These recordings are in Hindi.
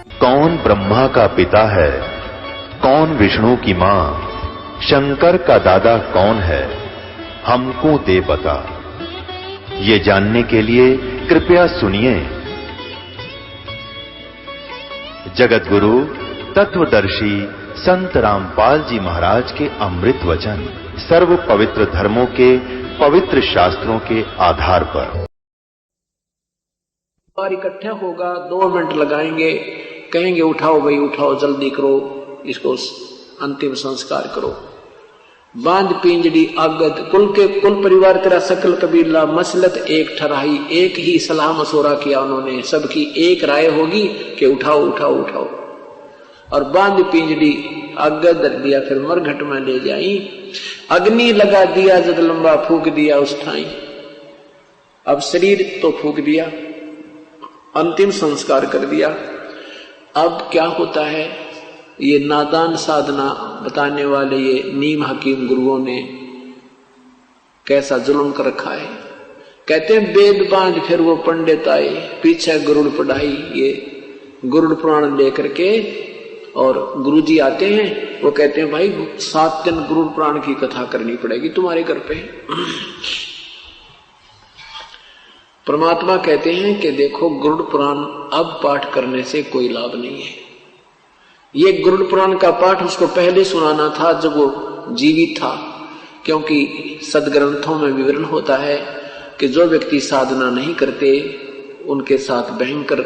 कौन ब्रह्मा का पिता है, कौन विष्णु की मां, शंकर का दादा कौन है, हमको दे बता। ये जानने के लिए कृपया सुनिए जगत गुरु तत्वदर्शी संत रामपाल जी महाराज के अमृत वचन सर्व पवित्र धर्मों के पवित्र शास्त्रों के आधार पर। बार इकट्ठा होगा, 2 मिनट लगाएंगे, कहेंगे उठाओ भाई उठाओ, जल्दी करो, इसको अंतिम संस्कार करो। बांध पिंजड़ी आगत कुल परिवार तेरा सकल कबीला मसलत एक ठराई, एक ही सलाह मशोरा किया उन्होंने, सबकी एक राय होगी कि उठाओ उठाओ उठाओ। और बांध पिंजड़ी आगत धर दिया, फिर मरघट में ले जाई, अग्नि लगा दिया, जद लंबा फूक दिया उस ठाई। अब शरीर तो फूक दिया, अंतिम संस्कार कर दिया। अब क्या होता है, ये नादान साधना बताने वाले ये नीम हकीम गुरुओं ने कैसा जुल्म कर रखा है। कहते हैं वेद बांध फिर वो पंडित आए, पीछे गरुड़ पढ़ाई, ये गरुड़ पुराण लेकर के, और गुरुजी आते हैं, वो कहते हैं भाई 7 दिन गरुड़ पुराण की कथा करनी पड़ेगी तुम्हारे घर पे। परमात्मा कहते हैं कि देखो गरुड़ पुराण अब पाठ करने से कोई लाभ नहीं है। ये गरुड़ पुराण का पाठ उसको पहले सुनाना था जब वो जीवित था, क्योंकि सदग्रंथों में विवरण होता है कि जो व्यक्ति साधना नहीं करते उनके साथ भयंकर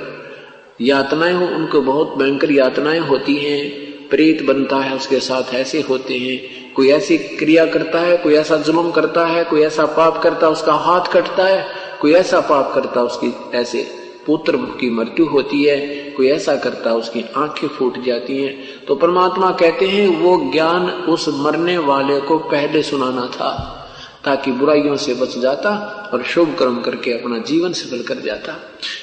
यातनाएं हो, उनको बहुत भयंकर यातनाएं होती हैं, प्रेत बनता है उसके साथ, ऐसे होते हैं। कोई ऐसी क्रिया करता है, कोई ऐसा जुल्म करता है, कोई ऐसा पाप करता है उसका हाथ कटता है, कोई ऐसा पाप करता उसकी ऐसे पुत्र की मृत्यु होती है, कोई ऐसा करता उसकी आंखें फूट जाती हैं। तो परमात्मा कहते हैं वो ज्ञान उस मरने वाले को पहले सुनाना था, ताकि बुराइयों से बच जाता और शुभ कर्म करके अपना जीवन सफल कर जाता।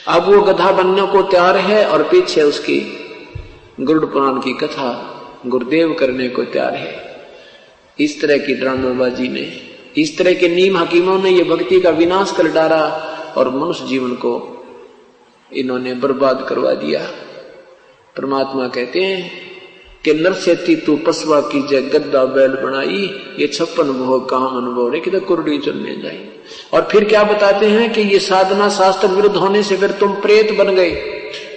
अब वो गधा बनने को तैयार है और पीछे उसकी गरुड़ पुराण की कथा गुरुदेव करने को तैयार है। इस तरह की ड्रामेबाजी ने, इस तरह के नीम हकीमों ने ये भक्ति का विनाश कर डाला और मनुष्य जीवन को इन्होंने बर्बाद करवा दिया। परमात्मा कहते हैं कि नरसेती तू पसवा कीजे गद्दा बैल बनाई, ये 56 भोग काम अनुभव रे कि कुरडी चलने जाए। और फिर क्या बताते हैं कि ये साधना शास्त्र विरुद्ध होने से फिर तुम प्रेत बन गए,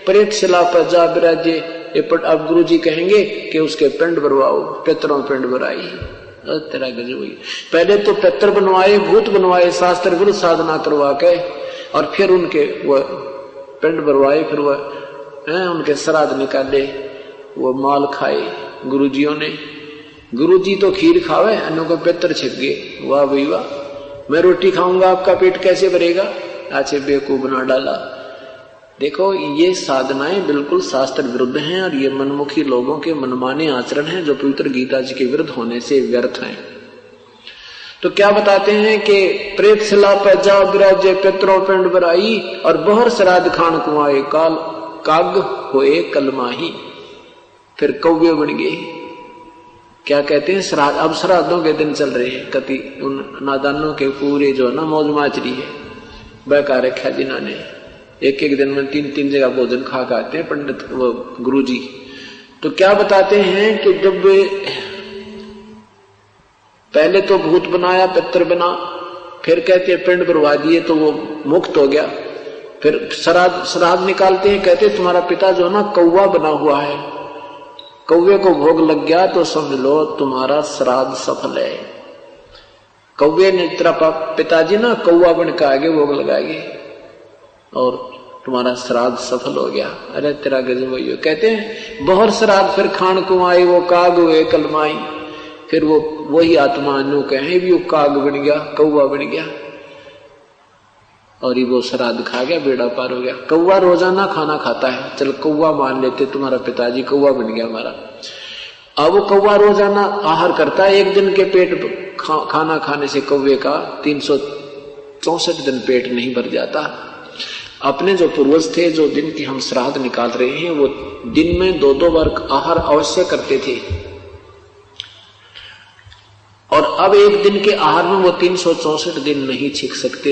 प्रेत शिला पर जा विराजे। अब गुरु जी कहेंगे कि उसके पिंड भरवाओ, पितरों पिंड भराई। तेरा गजब हुई, पहले तो पितर बनवाए, भूत बनवाए, शास्त्र विरुद्ध साधना करवा के, और फिर उनके वो पिंड भरवाए, फिर वह उनके श्राद्ध निकाले, वो माल खाए गुरुजियों ने। गुरुजी तो खीर खावे, अन्यों को पितर छिप गए। वाह भाई वाह, मैं रोटी खाऊंगा आपका पेट कैसे भरेगा, अच्छे बेवकूफ बना डाला। देखो ये साधनाएं बिल्कुल शास्त्र विरुद्ध हैं और ये मनमुखी लोगों के मनमाने आचरण हैं जो पवित्र गीता जी के विरुद्ध होने से व्यर्थ हैं। तो क्या बताते हैं कि प्रेत शिला पर जा विराजे, पितरों पिंड भराई, और बहर श्राद्ध खान कुआए, काल काग होए कलमाही। फिर कौवे बन गए। क्या कहते हैं श्राद्ध, अब श्राद्धों के दिन चल रहे हैं, कति उन नादानों के पूरे जो ना मौज माचरी है बहका रखा जिन्होंने, एक एक दिन में 3-3 जगह भोजन खा आते हैं पंडित वो गुरु जी। तो क्या बताते हैं कि जब पहले तो भूत बनाया, पितर बना, फिर कहते हैं पिंड भरवा दिए तो वो मुक्त हो गया। फिर श्राद्ध निकालते हैं, कहते तुम्हारा पिता जो है ना कौवा बना हुआ है, कौवे को भोग लग गया तो समझ लो तुम्हारा श्राद्ध सफल है। कौवे ने तेरा पिताजी ना कौवा बन के आगे भोग लगाएंगे और तुम्हारा श्राद्ध सफल हो गया। अरे तेरा गजब हुई। कहते हैं बहुत श्राद्ध फिर खान कुमाई, वो काग हुए कलमाई। फिर वो वही आत्मा नो कहे भी वो काग बन गया, कौवा बन गया, और ये वो श्राद्ध खा गया, बेड़ा पार हो गया। कौवा रोजाना खाना खाता है, चल कौवा मान लेते तुम्हारा पिताजी कौवा बन गया हमारा। अब वो कौवा रोजाना आहार करता है, एक दिन के पेट खाना खाने से कौवे का 364 दिन पेट नहीं भर जाता। अपने जो पूर्वज थे, जो दिन की हम श्राद्ध निकाल रहे हैं, वो दिन में 2-2 बार आहार अवश्य करते थे, और अब एक दिन के आहार में वो 364 दिन नहीं छिक सकते।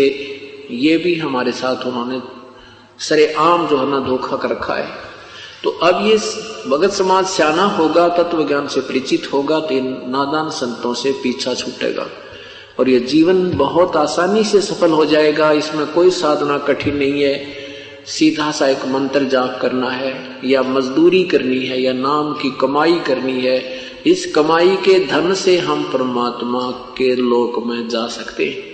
ये भी हमारे साथ उन्होंने सरेआम जो है ना धोखा कर रखा है। तो अब ये भगत समाज सियाना होगा, तत्व ज्ञान से परिचित होगा, तो इन नादान संतों से पीछा छूटेगा और ये जीवन बहुत आसानी से सफल हो जाएगा। इसमें कोई साधना कठिन नहीं है। सीधा सा एक मंत्र जाप करना है, या मजदूरी करनी है, या नाम की कमाई करनी है। इस कमाई के धन से हम परमात्मा के लोक में जा सकते हैं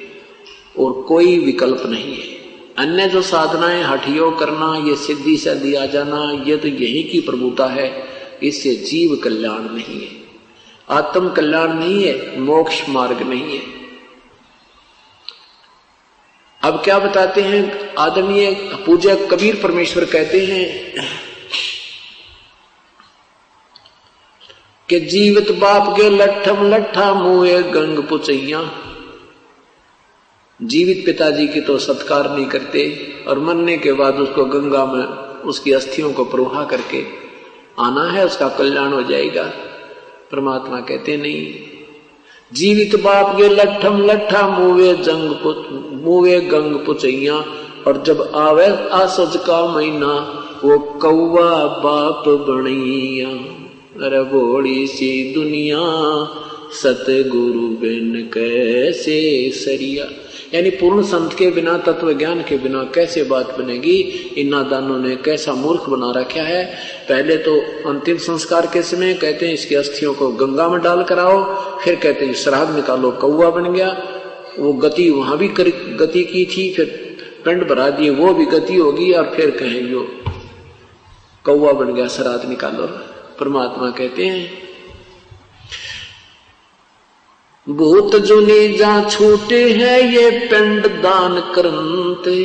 और कोई विकल्प नहीं है। अन्य जो साधनाएं हठयोग करना, ये सिद्धि से दिया जाना, ये तो यही की प्रभुता है। इससे जीव कल्याण नहीं है, आत्म कल्याण नहीं है, मोक्ष मार्ग नहीं है। अब क्या बताते हैं आदरणीय पूज्य कबीर परमेश्वर कहते हैं कि जीवित बाप के लट्ठम लट्ठा मुए गंग पुचैया। जीवित पिताजी की तो सत्कार नहीं करते और मरने के बाद उसको गंगा में उसकी अस्थियों को प्रवाह करके आना है, उसका कल्याण हो जाएगा। परमात्मा कहते नहीं, जीवित बाप के लट्ठम लट्ठा मुवे गंग पुचैया। और जब आवे आसज का महीना वो कौवा बाप बनैया। अरे बोड़ी सी दुनिया सतगुरु बिन कैसे सरिया। यानी पूर्ण संत के बिना, तत्व ज्ञान के बिना कैसे बात बनेगी। इन नादानों ने कैसा मूर्ख बना रखा है। पहले तो अंतिम संस्कार के समय कहते हैं इसकी अस्थियों को गंगा में डाल कर आओ, फिर कहते हैं श्राद्ध निकालो, कौवा बन गया। वो गति वहां भी गति की थी, फिर पिंड भरा दिए, वो भी गति होगी, और फिर कहेंगे कौवा बन गया, श्राद्ध निकालो। परमात्मा कहते हैं भूत जुनी जा छूटे हैं ये पिंड दान करते।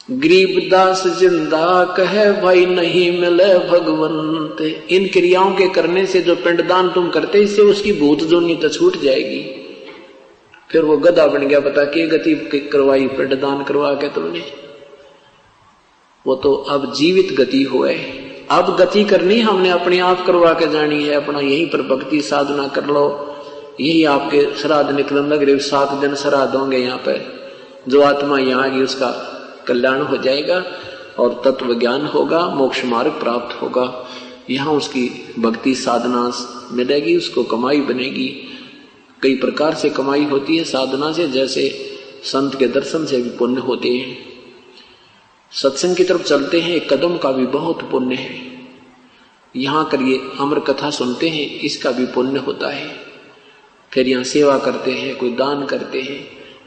गरीब दास जिंदा कहे भाई नहीं मिले भगवंत। इन क्रियाओं के करने से जो पिंडदान तुम करते, इससे उसकी भूत जुनी तो छूट जाएगी। फिर वो गधा बन गया, बता के गति करवाई पिंडदान करवा के तुमने। वो तो अब जीवित गति हुए। अब गति करनी हमने अपने आप करवा के जानी है। अपना यहीं पर भक्ति साधना कर लो, यही आपके श्राद्ध निकलन लग रहे। 7 दिन श्राद्ध होंगे यहाँ पे। जो आत्मा यहाँ आएगी उसका कल्याण हो जाएगा और तत्व ज्ञान होगा, मोक्ष मार्ग प्राप्त होगा। यहाँ उसकी भक्ति साधना मिलेगी, उसको कमाई बनेगी। कई प्रकार से कमाई होती है साधना से, जैसे संत के दर्शन से भी पुण्य होते हैं। सत्संग की तरफ चलते हैं, एक कदम का भी बहुत पुण्य है। यहाँ करिए अमर कथा सुनते हैं, इसका भी पुण्य होता है। फिर यहाँ सेवा करते हैं, कोई दान करते हैं,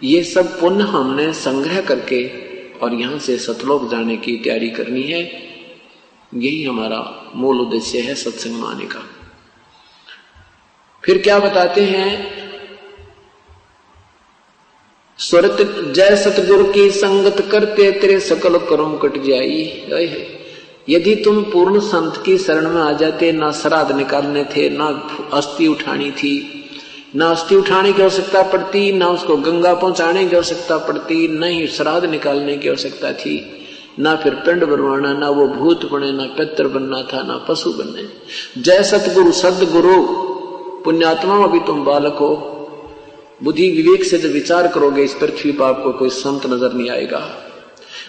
ये सब पुण्य हमने संग्रह करके और यहाँ से सतलोक जाने की तैयारी करनी है। यही हमारा मूल उद्देश्य है सत्संग में आने का। फिर क्या बताते हैं, स्वरत जय सतगुरु की संगत करते तेरे सकल कर्म कट जाई। यदि तुम पूर्ण संत की शरण में आ जाते, ना श्राद्ध निकालने थे, ना अस्थि उठानी थी, ना अस्थि उठाने की आवश्यकता पड़ती, ना उसको गंगा पहुंचाने की आवश्यकता पड़ती, न ही श्राद्ध निकालने की आवश्यकता थी, ना फिर पिंड बनवाना, ना वो भूत बने, ना पितर बनना था, ना पशु बनने। जय सतगुरु सदगुरु पुण्यात्मा, अभी तुम बालक हो। बुद्धि विवेक से जब विचार करोगे इस पृथ्वी पर आपको कोई संत नजर नहीं आएगा।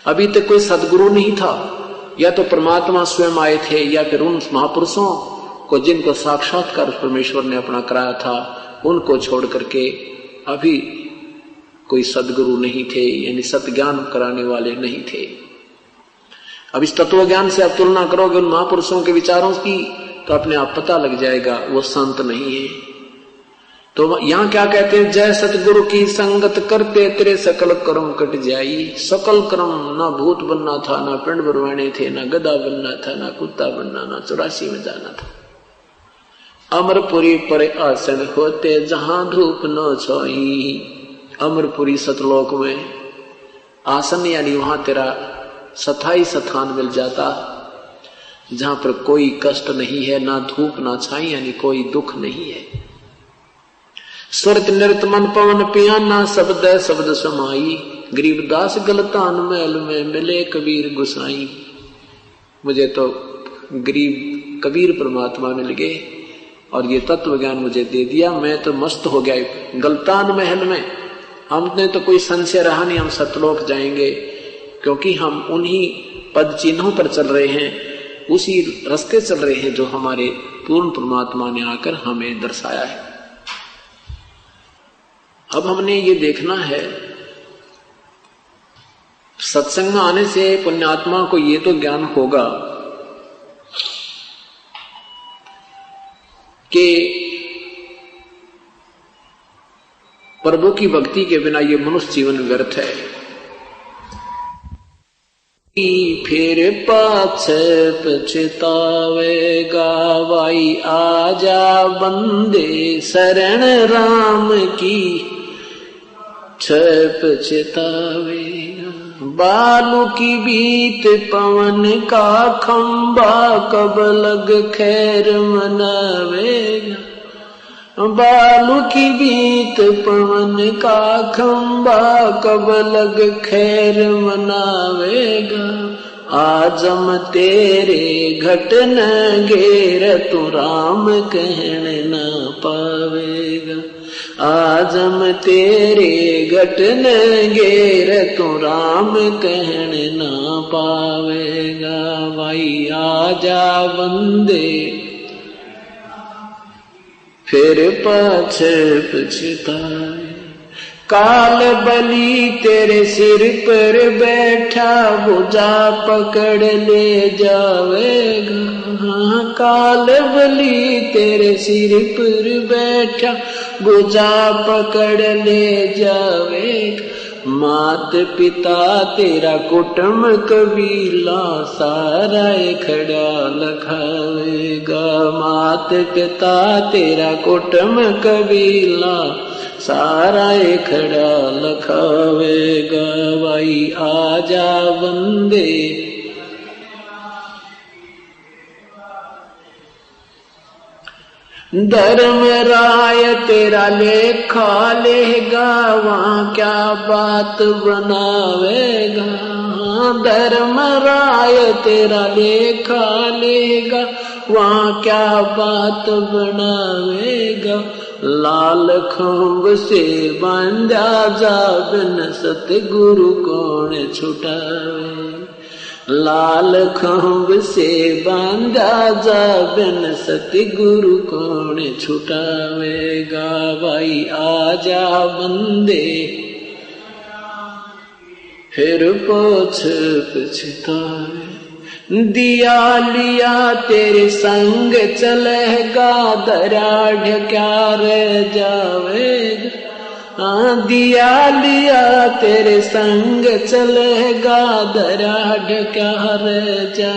अभी तक कोई सदगुरु नहीं था, या तो परमात्मा स्वयं आए थे, या फिर उन महापुरुषों को जिनको साक्षात्कार परमेश्वर ने अपना कराया था, उनको छोड़ करके अभी कोई सदगुरु नहीं थे, यानी सत ज्ञान कराने वाले नहीं थे। अब इस तत्व ज्ञान से आप तुलना करोगे उन महापुरुषों के विचारों की, तो अपने आप पता लग जाएगा वो संत नहीं है। तो यहां क्या कहते हैं, जय सतगुरु की संगत करते तेरे सकल कर्म कट जाई। सकल कर्म, ना भूत बनना था, ना पिंड बनवाने थे, ना गधा बनना था, ना कुत्ता बनना, ना 84 में जाना था। अमरपुरी पर आसन होते जहां धूप न छोई। अमरपुरी सतलोक में आसन, यानी वहां तेरा स्थाई स्थान मिल जाता, जहां पर कोई कष्ट नहीं है, ना धूप ना छाई, यानी कोई दुख नहीं है। स्वर्त नृत मन पवन पियाना, शब्द शब्द समाई। गरीबदास गलतान महल में मिले कबीर गुसाई। मुझे तो गरीब कबीर परमात्मा मिल गए और ये तत्व ज्ञान मुझे दे दिया, मैं तो मस्त हो गया गलतान महल में। हमने तो कोई संशय रहा नहीं, हम सतलोक जाएंगे, क्योंकि हम उन्हीं पद चिन्हों पर चल रहे हैं, उसी रास्ते चल रहे हैं जो हमारे पूर्ण परमात्मा ने आकर हमें दर्शाया है। अब हमने ये देखना है, सत्संग में आने से पुण्यात्मा को ये तो ज्ञान होगा कि प्रभु की भक्ति के बिना ये मनुष्य जीवन व्यर्थ है। फिर पाछे पछतावेगा भाई, आजा बंदे शरण राम की, छप पछतावेगा। बालू की बीत पवन का खंबा, कब लग खैर मनावेगा। बालू की बीत पवन का खंबा, कब लग खैर मनावेगा। आजम तेरे घट न घेर, तू राम कहन न पावेगा। आजम तेरे घट न घेर, तू राम कहन न पावेगा। भाई आजा बंदे फिर पाछे पछताए। काल बलि तेरे सिर पर बैठा, भुजा पकड़ ले जावेगा। काल बलि तेरे सिर पर बैठा, भुजा पकड़ ले जावेगा। मात पिता तेरा कुटुंब कबीला, सारा खड़ा लखावेगा। मात पिता तेरा कुटुंब कबीला, सारा खड़ा लखावेगा। भाई आजा बंदे धर्म राय तेरा लेखा लेगा, वहां क्या बात बनावेगा। धर्म राय तेरा लेखा लेगा, वहां क्या बात बनावेगा। लाल खंभ से बांधा जा, बिन सतगुरु कौन छुटावे। लाल खंभ से बांधा जा, बिन सतगुरु कौन छुटावेगा। भाई आजा बंदे फिर पोछ पछतावे। दिया लिया तेरे संग चलेगा, दराढ़ क्या रह जावेगा। दिया लिया तेरे संग चलेगा, दराढ़ क्या रह जा।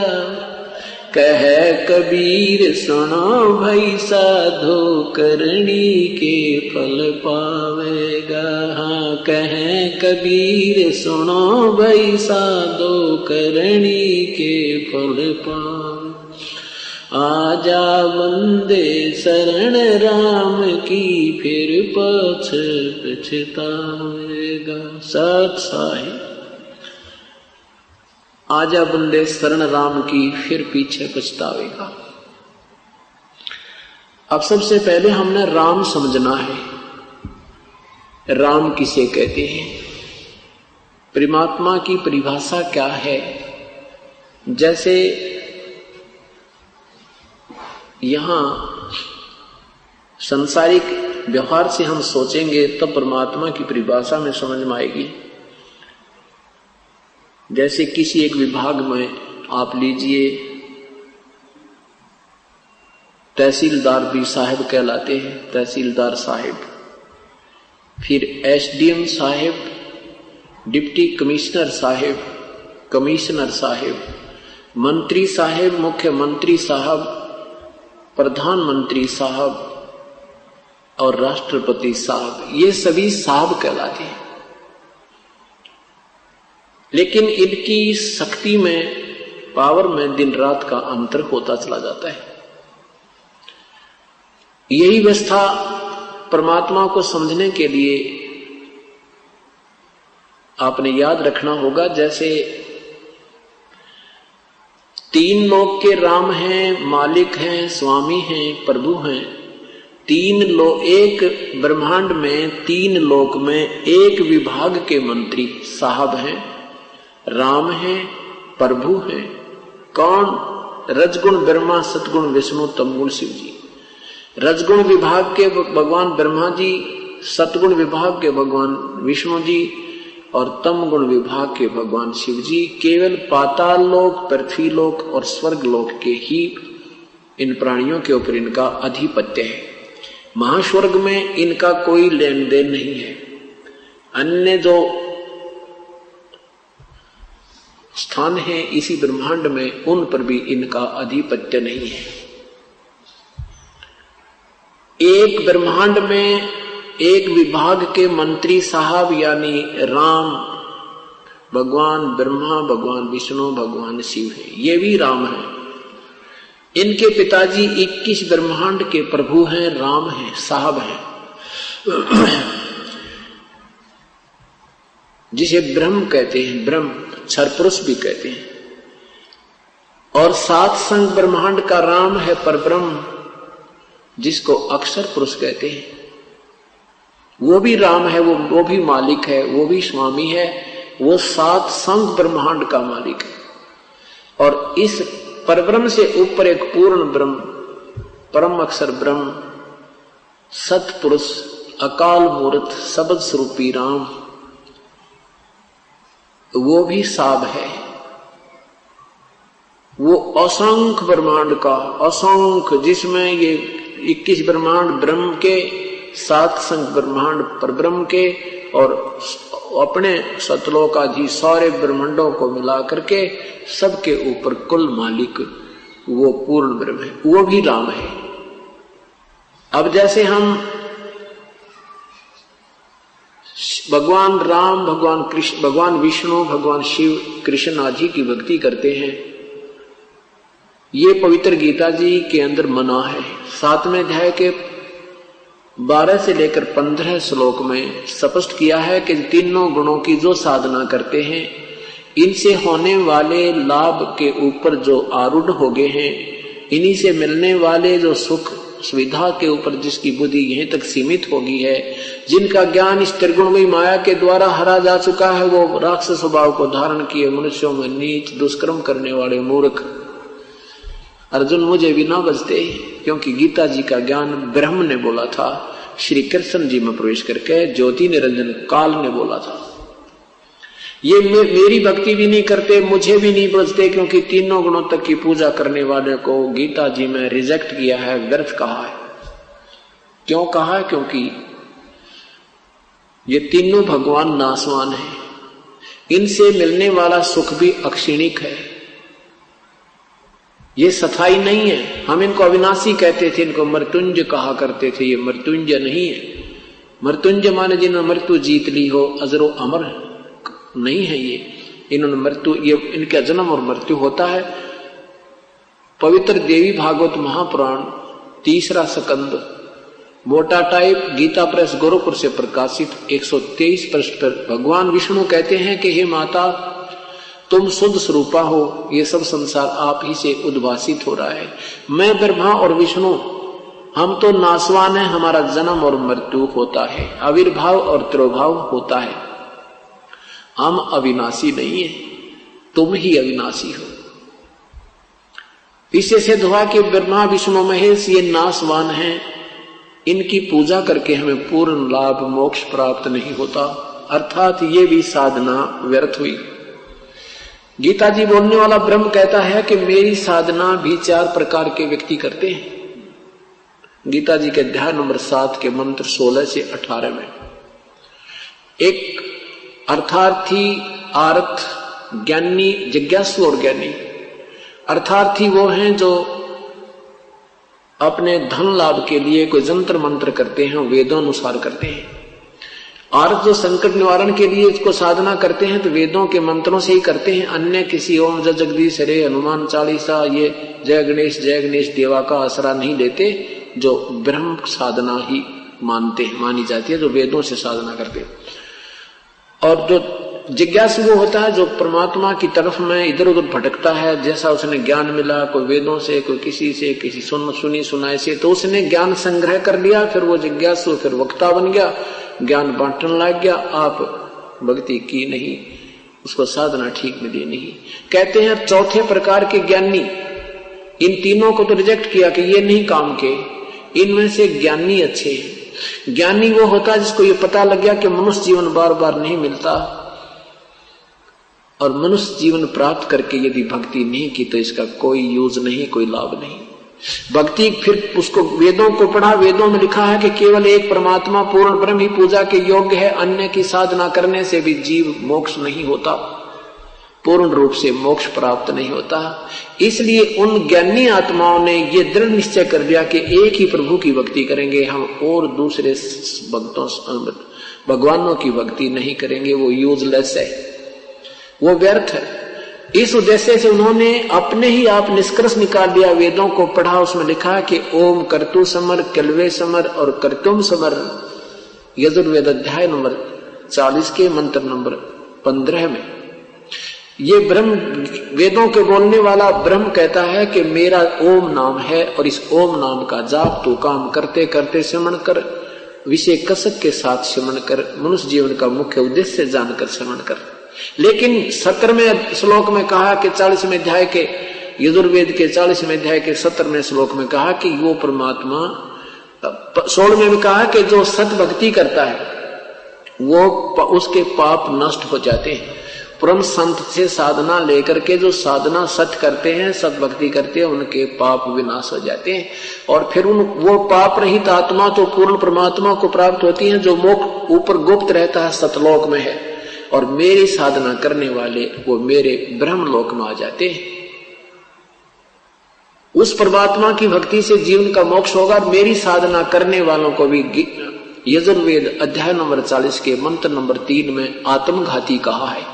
कह कबीर सुनो भाई, साधो करनी के फल पावेगा। हाँ कह कबीर सुनो भाई, साधो करनी के फल पावेगा। आजा बंदे शरण राम की, फिर पाछ पछतावेगा। सत साहिब आजा बंदे शरण राम की, फिर पीछे पछतावेगा। अब सबसे पहले हमने राम समझना है। राम किसे कहते हैं, परमात्मा की परिभाषा क्या है। जैसे यहां संसारिक व्यवहार से हम सोचेंगे तब परमात्मा की परिभाषा में समझ में आएगी। जैसे किसी एक विभाग में आप लीजिए, तहसीलदार भी साहब कहलाते हैं, तहसीलदार साहब। फिर एसडीएम साहब, डिप्टी कमिश्नर साहब, कमिश्नर साहब, मंत्री साहब, मुख्यमंत्री साहब, प्रधानमंत्री साहब और राष्ट्रपति साहब। ये सभी साहब कहलाते हैं। लेकिन इनकी शक्ति में, पावर में दिन रात का अंतर होता चला जाता है। यही व्यवस्था परमात्मा को समझने के लिए आपने याद रखना होगा। जैसे तीन लोक के राम हैं, मालिक हैं, स्वामी हैं, प्रभु हैं। तीन लोक, एक ब्रह्मांड में, तीन लोक में एक विभाग के मंत्री साहब हैं, राम हैं, प्रभु हैं। कौन? रजगुण ब्रह्मा, सतगुण विष्णु, तमगुण शिव जी। रजगुण विभाग के भगवान ब्रह्मा जी, सतगुण विभाग के भगवान विष्णु जी और तमगुण विभाग के भगवान शिव जी। केवल पाताल लोक, पृथ्वी लोक और स्वर्ग लोक के ही इन प्राणियों के ऊपर इनका अधिपत्य है। महास्वर्ग में इनका कोई लेन देन नहीं है। अन्य जो स्थान है इसी ब्रह्मांड में, उन पर भी इनका अधिपत्य नहीं है। एक ब्रह्मांड में एक विभाग के मंत्री साहब यानी राम, भगवान ब्रह्मा, भगवान विष्णु, भगवान शिव है। ये भी राम है। इनके पिताजी 21 ब्रह्मांड के प्रभु हैं, राम हैं, साहब हैं, जिसे ब्रह्म कहते हैं। ब्रह्म क्षर पुरुष भी कहते हैं। और सात संग ब्रह्मांड का राम है परब्रह्म, जिसको अक्षर पुरुष कहते हैं। वो भी राम है, वो भी मालिक है, वो भी स्वामी है, वो सात संग ब्रह्मांड का मालिक है। और इस परब्रह्म से ऊपर एक पूर्ण ब्रह्म, परम अक्षर ब्रह्म, सतपुरुष, अकाल मूर्त, शब्द स्वरूपी राम, वो भी साब है। वो असंख्य ब्रह्मांड का, असंख्य, जिसमें ये 21 ब्रह्मांड ब्रह्म के, 7 संग ब्रह्मांड परब्रह्म के और अपने सतलोकाधि सारे ब्रह्मांडों को मिला करके सबके ऊपर कुल मालिक वो पूर्ण ब्रह्म है, वो भी राम है। अब जैसे हम भगवान राम, भगवान कृष्ण, भगवान विष्णु, भगवान शिव, कृष्ण आदि की भक्ति करते हैं, ये पवित्र गीता जी के अंदर मना है। 7वें अध्याय के 12 से लेकर 15 श्लोक में स्पष्ट किया है कि तीनों गुणों की जो साधना करते हैं, इनसे होने वाले लाभ के ऊपर जो आरूढ़ हो गए हैं, इन्हीं से मिलने वाले जो सुख सुविधा के ऊपर जिसकी बुद्धि यहीं तक सीमित हो गई है, जिनका ज्ञान इस त्रिगुणमयी माया के द्वारा हरा जा चुका है, वो राक्षस स्वभाव को धारण किए मनुष्यों में नीच दुष्कर्म करने वाले मूर्ख अर्जुन मुझे भी ना बचते, क्योंकि गीता जी का ज्ञान ब्रह्म ने बोला था, श्री कृष्ण जी में प्रवेश करके ज्योति निरंजन काल ने बोला था। ये मेरी भक्ति भी नहीं करते, मुझे भी नहीं बचते, क्योंकि तीनों गुणों तक की पूजा करने वाले को गीता जी में रिजेक्ट किया है, व्यर्थ कहा है। क्यों कहा है? क्योंकि ये तीनों भगवान नासवान है, इनसे मिलने वाला सुख भी अक्षणिक है, ये स्थायी नहीं है। हम इनको अविनाशी कहते थे, इनको मृत्युंजय कहा करते थे, ये मृत्युंजय नहीं है। मृत्युंजय माने जिन्होंने मृत्यु जीत ली हो, अजरो अमर नहीं है ये। इन्होंने मृत्यु, ये इनका जन्म और मृत्यु होता है। पवित्र देवी भागवत महापुराण 3रा स्कंद मोटा टाइप गीता प्रेस गोरखपुर से प्रकाशित 123 पृष्ठ पर भगवान विष्णु कहते हैं कि हे माता, तुम शुद्ध स्वरूपा हो, ये सब संसार आप ही से उद्भासित हो रहा है। मैं ब्रह्मा और विष्णु, हम तो नासवान है, हमारा जन्म और मृत्यु होता है, आविर्भाव और तिरोभाव होता है, हम अविनाशी नहीं है, तुम ही अविनाशी हो। इससे सिद्ध हुआ कि ब्रह्मा विष्णु महेश ये नासवान हैं, इनकी पूजा करके हमें पूर्ण लाभ मोक्ष प्राप्त नहीं होता, अर्थात ये भी साधना व्यर्थ हुई। गीता जी बोलने वाला ब्रह्म कहता है कि मेरी साधना भी 4 प्रकार के व्यक्ति करते हैं। गीता जी के अध्याय नंबर 7 के मंत्र 16 से 18 में एक अर्थार्थी, आर्थ, ज्ञानी, जिज्ञासु और ज्ञानी। अर्थार्थी वो हैं जो अपने धन लाभ के लिए कोई जंत्र मंत्र करते हैं, वेदों अनुसार करते हैं। आर्थ जो संकट निवारण के लिए इसको साधना करते हैं तो वेदों के मंत्रों से ही करते हैं, अन्य किसी ओम जय जगदीश हरे, हनुमान चालीसा, ये जय गणेश देवा का आसरा नहीं लेते, जो ब्रह्म साधना ही मानी जाती है, जो वेदों से साधना करते हैं। और जो जिज्ञासु वो होता है जो परमात्मा की तरफ में इधर उधर भटकता है, जैसा उसने ज्ञान मिला, कोई वेदों से, कोई किसी से, किसी सुनी सुनाए से, तो उसने ज्ञान संग्रह कर लिया, फिर वो जिज्ञासु फिर वक्ता बन गया, ज्ञान बांटने लग गया, आप भक्ति की नहीं, उसको साधना ठीक मिली नहीं। कहते हैं चौथे प्रकार के ज्ञानी, इन तीनों को तो रिजेक्ट किया कि ये नहीं काम के, इनमें से ज्ञानी अच्छे हैं। ज्ञानी वो होता है जिसको ये पता लग गया कि मनुष्य जीवन बार बार नहीं मिलता, और मनुष्य जीवन प्राप्त करके यदि भक्ति नहीं की तो इसका कोई यूज नहीं, कोई लाभ नहीं। भक्ति फिर उसको वेदों को पढ़ा, वेदों में लिखा है कि केवल एक परमात्मा पूर्ण ब्रह्म ही पूजा के योग्य है, अन्य की साधना करने से भी जीव मोक्ष नहीं होता, पूर्ण रूप से मोक्ष प्राप्त नहीं होता। इसलिए उन ज्ञानी आत्माओं ने ये दृढ़ निश्चय कर दिया कि एक ही प्रभु की भक्ति करेंगे हम, और दूसरे भक्तों भगवानों की भक्ति नहीं करेंगे, वो यूजलेस है, वो व्यर्थ है। इस उद्देश्य से उन्होंने अपने ही आप निष्कर्ष निकाल लिया, वेदों को पढ़ा, उसमें लिखा कि ओम कर्तु समर, कल्वे समर और कर्तुम समर, यजुर्वेद अध्याय नंबर 40 के मंत्र नंबर 15 में ये ब्रह्म, वेदों के बोलने वाला ब्रह्म कहता है कि मेरा ओम नाम है, और इस ओम नाम का जाप तू काम करते करते श्रवण कर, विषय कसक के साथ श्रवण कर, मनुष्य जीवन का मुख्य उद्देश्य जानकर श्रवण कर। लेकिन 17वें श्लोक में कहा कि 40वें अध्याय के, यजुर्वेद के 40वें अध्याय के 17वें श्लोक में कहा कि वो परमात्मा, 16वें में कहा कि जो सत भक्ति करता है वो उसके पाप नष्ट हो जाते हैं। परम संत से साधना लेकर के जो साधना सत करते हैं, सत भक्ति करते हैं, उनके पाप विनाश हो जाते हैं, और फिर वो पाप रहित आत्मा तो पूर्ण परमात्मा को प्राप्त होती है, जो मोक्ष ऊपर गुप्त रहता है, सतलोक में है, और मेरी साधना करने वाले वो मेरे ब्रह्मलोक में आ जाते हैं। उस परमात्मा की भक्ति से जीवन का मोक्ष होगा। मेरी साधना करने वालों को भी यजुर्वेद अध्याय नंबर 40 के मंत्र नंबर 3 में आत्मघाती कहा है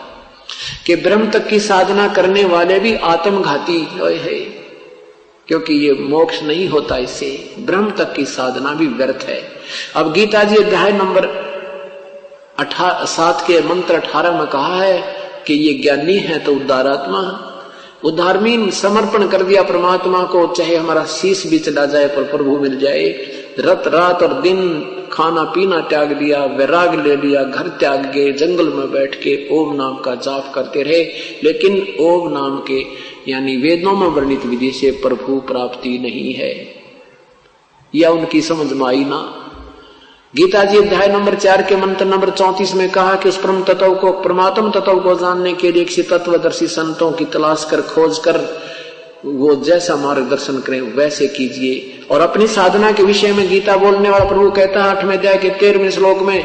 कि ब्रह्म तक की साधना करने वाले भी आत्मघाती है, क्योंकि ये मोक्ष नहीं होता इससे, ब्रह्म तक की साधना भी व्यर्थ है। अब गीता जी अध्याय नंबर 7 के मंत्र 18 में कहा है कि ये ज्ञानी है तो उद्धारात्मा, उद्धारमीन समर्पण कर दिया परमात्मा को, चाहे हमारा शीश भी चला जाए पर प्रभु मिल जाए। रात और दिन खाना पीना त्याग दिया, वैराग ले लिया, घर त्याग गए, जंगल में बैठ के ओम नाम का जाप करते रहे, लेकिन ओम नाम के यानी वेदों में वर्णित विधि से प्रभु प्राप्ति नहीं है, या उनकी समझ में आई ना। गीता जी अध्याय नंबर 4 के मंत्र नंबर 34 में कहा कि उस परम तत्व को, परमात्म तत्व को जानने के लिए किसी तत्वदर्शी संतों की तलाश कर, खोज कर, वो जैसा मार्गदर्शन करें वैसे कीजिए। और अपनी साधना के विषय में गीता बोलने वाला प्रभु कहता है 8वें अध्याय के 13वें श्लोक में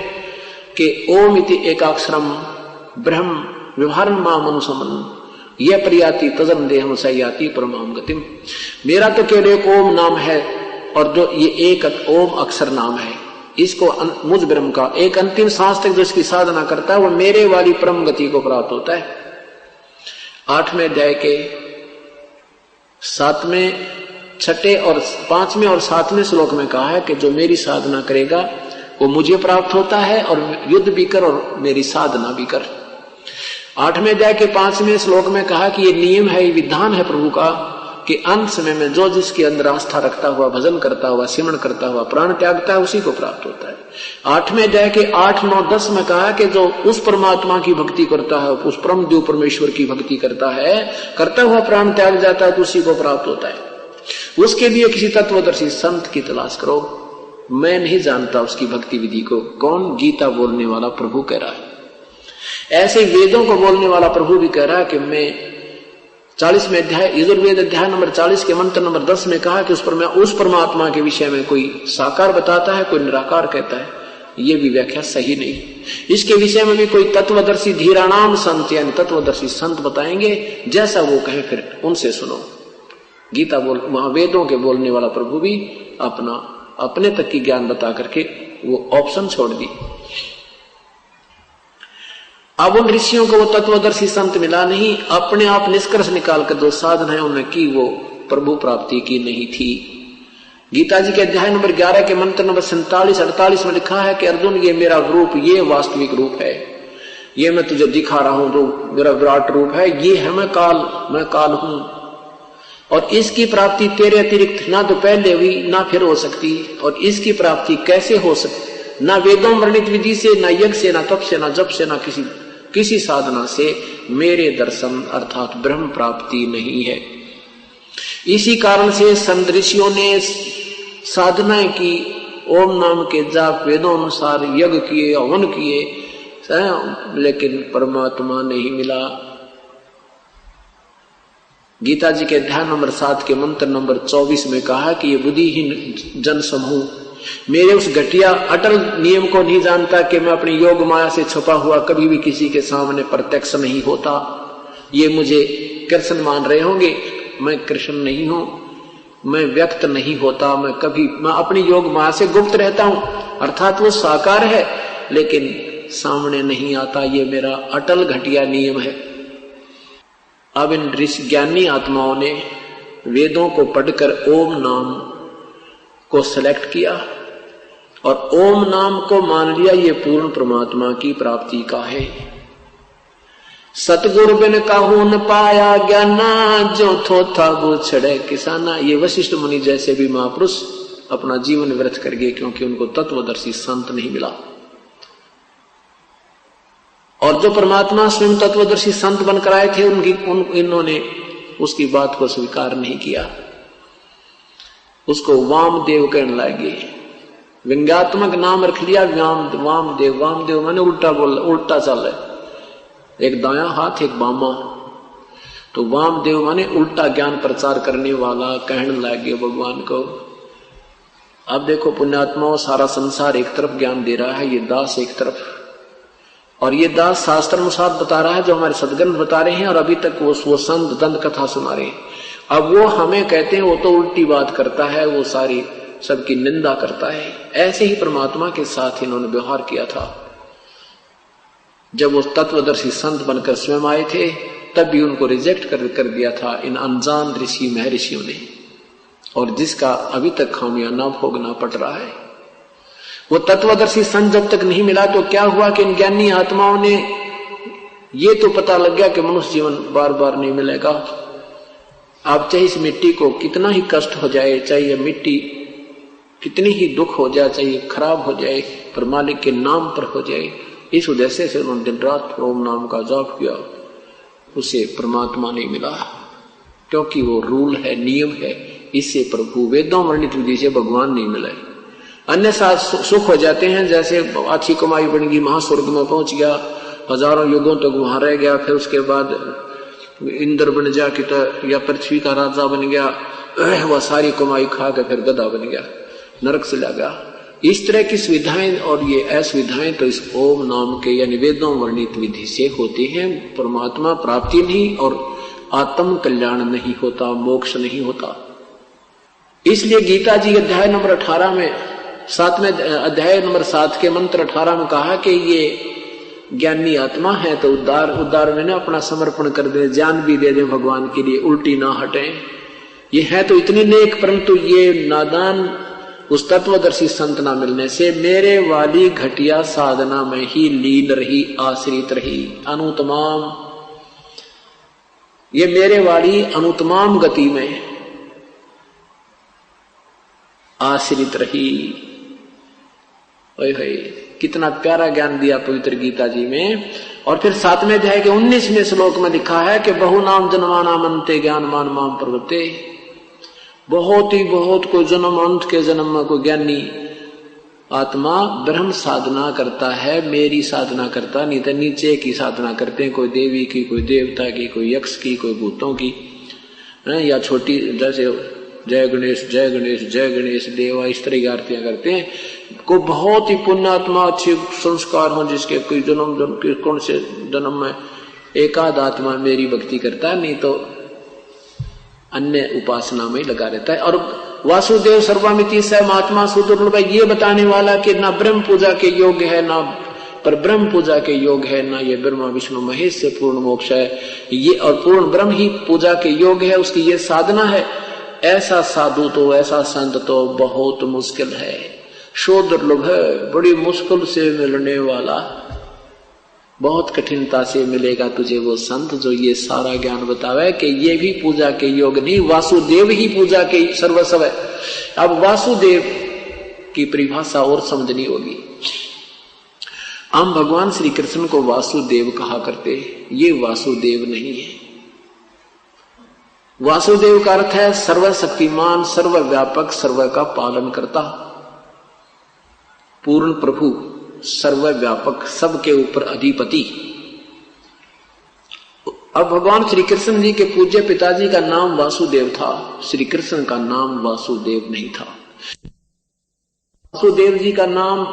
कि ओम इति एकाक्षरम ब्रह्म व्यवहारं माम अनुसमन ये प्रयाति तजन देहम सयाति परमाम गतिम। मेरा तो केवल एक ओम नाम है, और जो ये एक ओम अक्षर नाम है, इसको मुझ ब्रह्म का एक अंतिम सांस तक जो इसकी साधना करता है वो मेरे वाली परम गति को प्राप्त होता है। 8वें अध्याय के 7वें, 6ठे और 5वें और 7वें श्लोक में कहा है कि जो मेरी साधना करेगा वो मुझे प्राप्त होता है, और युद्ध भी कर और मेरी साधना भी कर। 8वें अध्याय के 5वें श्लोक में कहा कि ये नियम है, ये विधान है प्रभु का कि अंत समय में जो जिसके अंदर आस्था रखता हुआ, भजन करता हुआ, सिमरण करता हुआ प्राण त्यागता है उसी को प्राप्त होता है। 8वें अध्याय के 8, 9, 10 में कहा कि जो उस परमात्मा की भक्ति करता है, उस परम देव परमेश्वर की भक्ति करता है, करता हुआ प्राण त्याग जाता है तो उसी को प्राप्त होता है। उसके लिए किसी तत्वदर्शी संत की तलाश करो। मैं नहीं जानता उसकी भक्ति विधि को। कौन? गीता बोलने वाला प्रभु कह रहा है। ऐसे वेदों को बोलने वाला प्रभु भी कह रहा है कि मैं 40वें अध्याय, यजुर्वेद अध्याय नंबर 40 के मंत्र नंबर 10 में कहा कि उस परमात्मा के विषय में कोई साकार बताता है, कोई निराकार कहता है। ये भी व्याख्या सही नहीं। इसके विषय में भी कोई तत्वदर्शी धीराणाम संत यानी तत्वदर्शी संत बताएंगे, जैसा वो कहें फिर उनसे सुनो। गीता वहां वेदों के बोलने वाला प्रभु भी अपने तक की ज्ञान बता करके वो ऑप्शन छोड़ दी। अब उन ऋषियों को वो तत्वदर्शी संत मिला नहीं, अपने आप निष्कर्ष निकाल कर जो साधना है उन्हें की, वो प्रभु प्राप्ति की नहीं थी। गीता जी के अध्याय नंबर 11 के मंत्र नंबर 47-48 में लिखा है कि अर्जुन ये मेरा रूप, ये वास्तविक रूप है, ये मैं तुझे दिखा रहा हूं जो मेरा विराट रूप है, ये है मैं काल हूं, और इसकी प्राप्ति तेरे अतिरिक्त ना तो पहले हुई ना फिर हो सकती। और इसकी प्राप्ति कैसे हो सकती? ना वेदों वर्णित विधि से, ना यज्ञ से, ना तप से, ना जप से, ना किसी किसी साधना से मेरे दर्शन अर्थात ब्रह्म प्राप्ति नहीं है। इसी कारण से संत ऋषियों ने साधना की, ओम नाम के जाप वेदों अनुसार यज्ञ किए, हवन किए, लेकिन परमात्मा नहीं मिला। गीता जी के अध्याय नंबर 7 के मंत्र नंबर 24 में कहा कि ये बुद्धिहीन जन समूह मेरे उस घटिया अटल नियम को नहीं जानता कि मैं अपनी योग माया से छुपा हुआ कभी भी किसी के सामने प्रत्यक्ष नहीं होता। ये मुझे कृष्ण मान रहे होंगे, मैं कृष्ण नहीं हूं, मैं व्यक्त नहीं होता, मैं अपनी योग माया से गुप्त रहता हूं, अर्थात वो साकार है लेकिन सामने नहीं आता। ये मेरा अटल घटिया नियम है। अब इन ऋषि ज्ञानी आत्माओं ने वेदों को पढ़कर ओम नाम को सेलेक्ट किया और ओम नाम को मान लिया ये पूर्ण परमात्मा की प्राप्ति का है। सतगुरु बिन काहू न पाया ज्ञाना, जो थोथा वो छड़े किसाना। ये वशिष्ठ मुनि जैसे भी महापुरुष अपना जीवन व्यर्थ कर गए क्योंकि उनको तत्वदर्शी संत नहीं मिला। और जो परमात्मा स्वयं तत्वदर्शी संत बनकर आए थे इन्होंने उसकी बात को स्वीकार नहीं किया, उसको वामदेव कहने लगे। व्यंग्यात्मक नाम रख लिया वामदेव। वामदेव माने उल्टा चल है, एक दायां हाथ एक बामा। तो वामदेव माने उल्टा ज्ञान प्रचार करने वाला कहने लगे भगवान को। अब देखो पुण्यात्माओं, सारा संसार एक तरफ ज्ञान दे रहा है, ये दास एक तरफ, और ये दास शास्त्र अनुसार बता रहा है जो हमारे सदग्रंथ बता रहे हैं, और अभी तक वो संत दंत कथा सुना रहे हैं। अब वो हमें कहते हैं वो तो उल्टी बात करता है, वो सारी सबकी निंदा करता है। ऐसे ही परमात्मा के साथ इन्होंने व्यवहार किया था। जब वो तत्वदर्शी संत बनकर स्वयं आए थे तब भी उनको रिजेक्ट कर दिया था इन अनजान ऋषि महर्षियों ने, और जिसका अभी तक खामियाना भोगना पड़ रहा है। वो तत्वदर्शी संत जब तक नहीं मिला तो क्या हुआ कि इन ज्ञानी आत्माओं ने ये तो पता लग गया कि मनुष्य जीवन बार बार नहीं मिलेगा। आप चाहे इस मिट्टी को कितना ही कष्ट हो जाए, चाहे ये मिट्टी कितनी ही दुख हो जाए, चाहे खराब हो जाए, पर मालिक के नाम पर हो जाए। इस उद्देश्य से उन्होंने दिन रात ओम नाम का जाप किया, उसे परमात्मा नहीं मिला क्योंकि वो रूल है, नियम है। इससे प्रभु वेदों वर्णित विधि से भगवान नहीं मिले। अन्य साथ सुख हो जाते हैं, जैसे अच्छी कमाई बन गई, महास्वर्ग में पहुंच गया, हजारों युगों तक वहां रह गया, फिर उसके बाद इंद्र बन जा कि या पृथ्वी का राजा बन गया, वह सारी कमाई खा के फिर गधा बन गया, नरक से लगा। इस तरह की सुविधाएं और ये असुविधाएं तो इस ओम नाम के यानी वेदों वर्णित विधि से होती हैं। परमात्मा प्राप्ति नहीं और आत्म कल्याण नहीं होता, मोक्ष नहीं होता। इसलिए गीता जी अध्याय नंबर 18 में 7वें अध्याय नंबर 7 के मंत्र 18 में कहा कि ये ज्ञानी आत्मा है तो उद्धार में ना अपना समर्पण कर दे, जान भी दे दे भगवान के लिए, उल्टी ना हटे। ये है तो इतनी नेक, परंतु ये नादान उस तत्वदर्शी संत ना मिलने से मेरे वाली घटिया साधना में ही लीन रही, आश्रित रही, अनुतमाम, ये मेरे वाली अनुतमाम गति में आश्रित रही। ओए होए, कितना प्यारा ज्ञान दिया पवित्र गीता जी में। और फिर 7वें अध्याय के 19वें श्लोक में लिखा है कि बहु नाम जन्माना मनते ज्ञान मान माम प्रवृत्ते। बहुत कोई जन्म अंत के जन्म में कोई ज्ञानी आत्मा ब्रह्म साधना करता है, मेरी साधना करता नहीं तो नीचे की साधना करते हैं, कोई देवी की, कोई देवता की, कोई यक्ष की, कोई भूतों की, या छोटी जैसे जय गणेश जय गणेश जय गणेश देवा, इस तरह की आरतियां करते हैं। को बहुत ही पुण्यात्मा अच्छे संस्कार हो जिसके कोई जन्म कौन से जन्म में एकाध आत्मा मेरी भक्ति करता है, नहीं तो अन्य उपासना में लगा रहता है। और वासुदेव सर्वमिति स महात्मा सुदुर्लभ, ये बताने वाला कि ना ब्रह्म पूजा के योग्य है, ना पर ब्रह्म पूजा के योग है, ना ये ब्रह्मा विष्णु महेश से पूर्ण मोक्ष है, ये और पूर्ण ब्रह्म ही पूजा के योग है, उसकी ये साधना है। ऐसा साधु तो, ऐसा संत तो बहुत मुश्किल है, शो दुर्लभ है, बड़ी मुश्किल से मिलने वाला, बहुत कठिनता से मिलेगा तुझे वो संत जो ये सारा ज्ञान बतावे कि ये भी पूजा के योग नहीं, वासुदेव ही पूजा के सर्वस्व है। अब वासुदेव की परिभाषा और समझनी होगी। हम भगवान श्री कृष्ण को वासुदेव कहा करते, ये वासुदेव नहीं है। वासुदेव का अर्थ है सर्वशक्तिमान, सर्वव्यापक, सर्व का पालन करता, पूर्ण प्रभु, सर्वव्यापक, सबके ऊपर अधिपति। अब भगवान श्री कृष्ण जी के पूज्य पिताजी का नाम वासुदेव था, श्री कृष्ण का नाम वासुदेव नहीं था। वासुदेव जी का नाम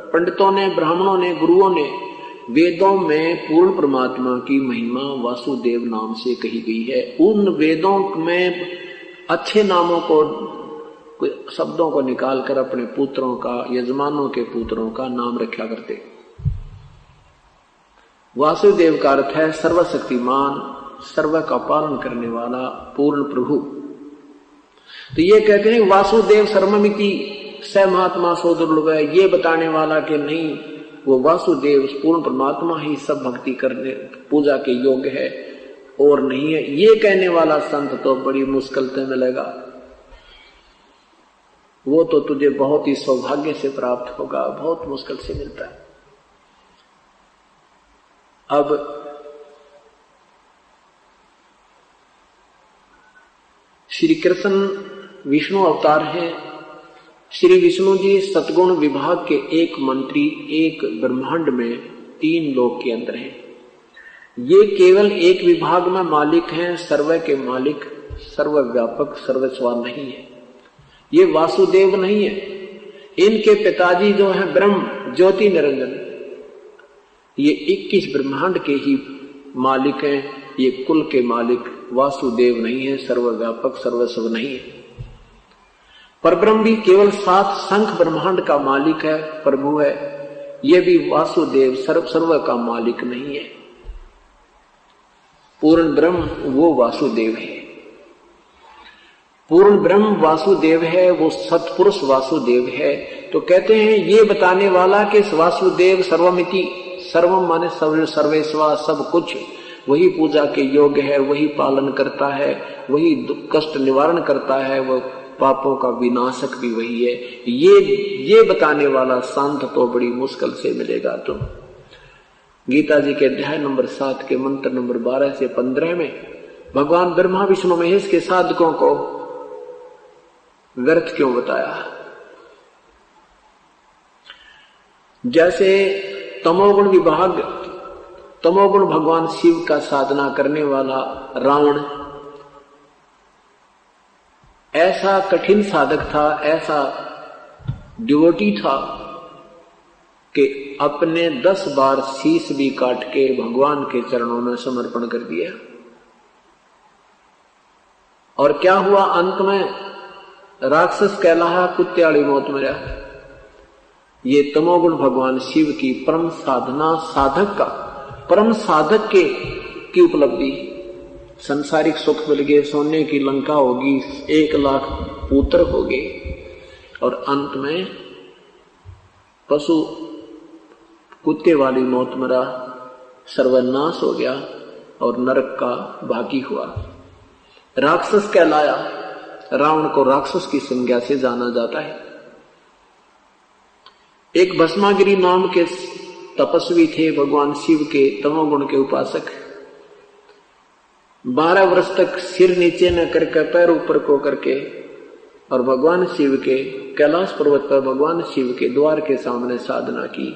पंडितों ने, ब्राह्मणों ने, गुरुओं ने वेदों में पूर्ण परमात्मा की महिमा वासुदेव नाम से कही गई है। उन वेदों में अच्छे नामों को, शब्दों को निकालकर अपने पुत्रों का, यजमानों के पुत्रों का नाम रखा करते। वासुदेव का अर्थ है सर्वशक्तिमान, सर्व का पालन करने वाला, पूर्ण प्रभु। तो ये कहते हैं वासुदेव सर्वमिति स महात्मा सो दुर्लभ है, ये बताने वाला कि नहीं, वो वासुदेव पूर्ण परमात्मा ही सब भक्ति करने, पूजा के योग्य है और नहीं है, ये कहने वाला संत तो बड़ी मुश्किल से मिलेगा। वो तो तुझे बहुत ही सौभाग्य से प्राप्त होगा, बहुत मुश्किल से मिलता है। अब श्री कृष्ण विष्णु अवतार है। श्री विष्णु जी सतगुण विभाग के एक मंत्री, एक ब्रह्मांड में 3 लोक के अंदर हैं। ये केवल एक विभाग में मालिक हैं, सर्व के मालिक, सर्वव्यापक, सर्वस्वा नहीं है। ये वासुदेव नहीं है। इनके पिताजी जो है ब्रह्म ज्योति निरंजन, ये 21 ब्रह्मांड के ही मालिक हैं। ये कुल के मालिक वासुदेव नहीं है, सर्वव्यापक, सर्वस्व नहीं है। परब्रह्म भी केवल 7 शंख ब्रह्मांड का मालिक है, प्रभु है। ये भी वासुदेव सर्व का मालिक नहीं है। पूर्ण ब्रह्म वो वासुदेव है। पूर्ण ब्रह्म वासुदेव है, वो सत्पुरुष वासुदेव है। तो कहते हैं ये बताने वाला कि वासुदेव सर्वमिति, सर्वम माने सर्वेस्वा, सब कुछ, वही पूजा के योग्य है, वही पालन करता है, वही कष्ट निवारण करता है, वो पापों का विनाशक भी वही है। ये बताने वाला संत तो बड़ी मुश्किल से मिलेगा। तुम गीता जी के अध्याय नंबर 7 के मंत्र नंबर 12 से 15 में भगवान ब्रह्मा विष्णु महेश के साधकों को व्यर्थ क्यों बताया। जैसे तमोगुण विभाग, तमोगुण भगवान शिव का साधना करने वाला रावण ऐसा कठिन साधक था, ऐसा डिवोटी था कि अपने 10 बार शीश भी काट के भगवान के चरणों में समर्पण कर दिया। और क्या हुआ, अंत में राक्षस कहलाया, कुत्तेवाली मौत मरा। ये तमोगुण भगवान शिव की परम साधना, साधक का, परम साधक की उपलब्धि। संसारिक सुख मिल गए, सोने की लंका होगी, 1 लाख पुत्र हो गए, और अंत में पशु कुत्ते वाली मौत मरा, सर्वनाश हो गया और नरक का भागी हुआ। राक्षस कहलाया। रावण को राक्षस की संज्ञा से जाना जाता है। एक भस्मागिरी नाम के तपस्वी थे, भगवान शिव के तमोगुण के उपासक। 12 वर्ष तक सिर नीचे न करके पैर ऊपर को करके और भगवान शिव के कैलाश पर्वत पर भगवान शिव के द्वार के सामने साधना की।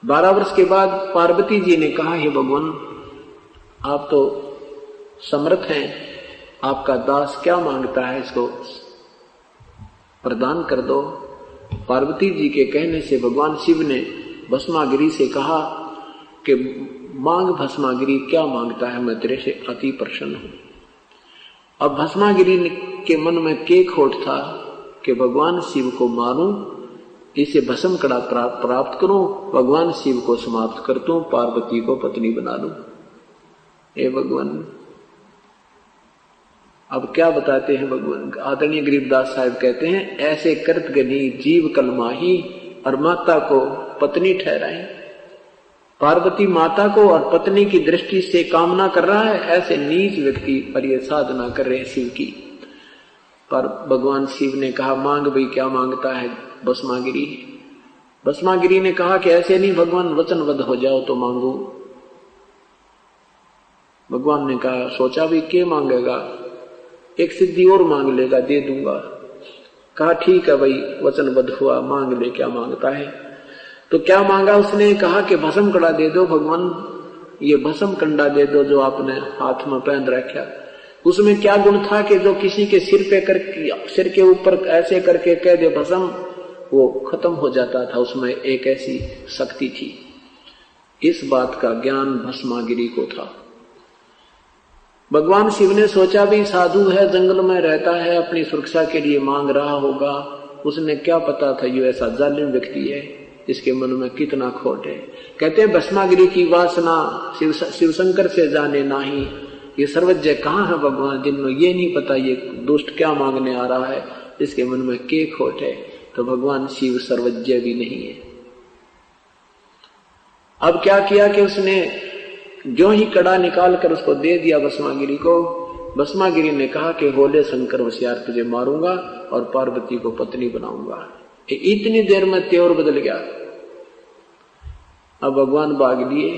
12 वर्ष के बाद पार्वती जी ने कहा, हे भगवान, आप तो समर्थ हैं, आपका दास क्या मांगता है, इसको प्रदान कर दो। पार्वती जी के कहने से भगवान शिव ने भस्मागिरी से कहा कि मांग भस्मागिरी, क्या मांगता है, मैं तेरे से अति प्रसन्न हूं। अब भस्मागिरी के मन में के खोट था कि भगवान शिव को मारूं, इसे भस्म कड़ा प्राप्त करूं, भगवान शिव को समाप्त कर दूं, पार्वती को पत्नी बना लूं। हे भगवान, अब क्या बताते हैं भगवान। आदरणीय गरीबदास साहब कहते हैं, ऐसे कृत गनी जीव कलमाही और माता को पत्नी ठहराई। पार्वती माता को और पत्नी की दृष्टि से कामना कर रहा है, ऐसे नीच व्यक्ति पर यह साधना कर रहे हैं शिव की। पर भगवान शिव ने कहा, मांग भाई, क्या मांगता है भस्मागिरी। भस्मागिरी ने कहा कि ऐसे नहीं भगवान, वचनबद्ध हो जाओ तो मांगो। भगवान ने कहा, सोचा भी क्या मांगेगा, एक सिद्धि और मांग लेगा, दे दूंगा। कहा ठीक है भाई, वचनबद्ध हुआ, मांग ले क्या मांगता है। तो क्या मांगा उसने, कहा कि भस्म कड़ा दे दो भगवान, ये भस्म कंडा दे दो जो आपने हाथ में पहन रखा। उसमें क्या गुण था कि जो किसी के सिर के ऊपर ऐसे करके कह दे भस्म, वो खत्म हो जाता था, उसमें एक ऐसी शक्ति थी। इस बात का ज्ञान भस्मागिरी को था। भगवान शिव ने सोचा भी साधु है, जंगल में रहता है, अपनी सुरक्षा के लिए मांग रहा होगा, उसने क्या पता था ये ऐसा जालिम व्यक्ति है, इसके मन में कितना खोट है। कहते हैं भस्मागिरी की वासना शिव शंकर से जाने नाही, ये सर्वज्ञ कहाँ है भगवान, जिनको ये नहीं पता ये दुष्ट क्या मांगने आ रहा है, इसके मन में के खोट है। तो भगवान शिव सर्वज्ञ भी नहीं है। अब क्या किया कि उसने जो ही कड़ा निकाल कर उसको दे दिया भस्मागिरी को। भस्मागिरी ने कहा कि होले शंकर होशियार, तुझे मारूंगा और पार्वती को पत्नी बनाऊंगा। इतनी देर में त्योर बदल गया। अब भगवान भाग लिए,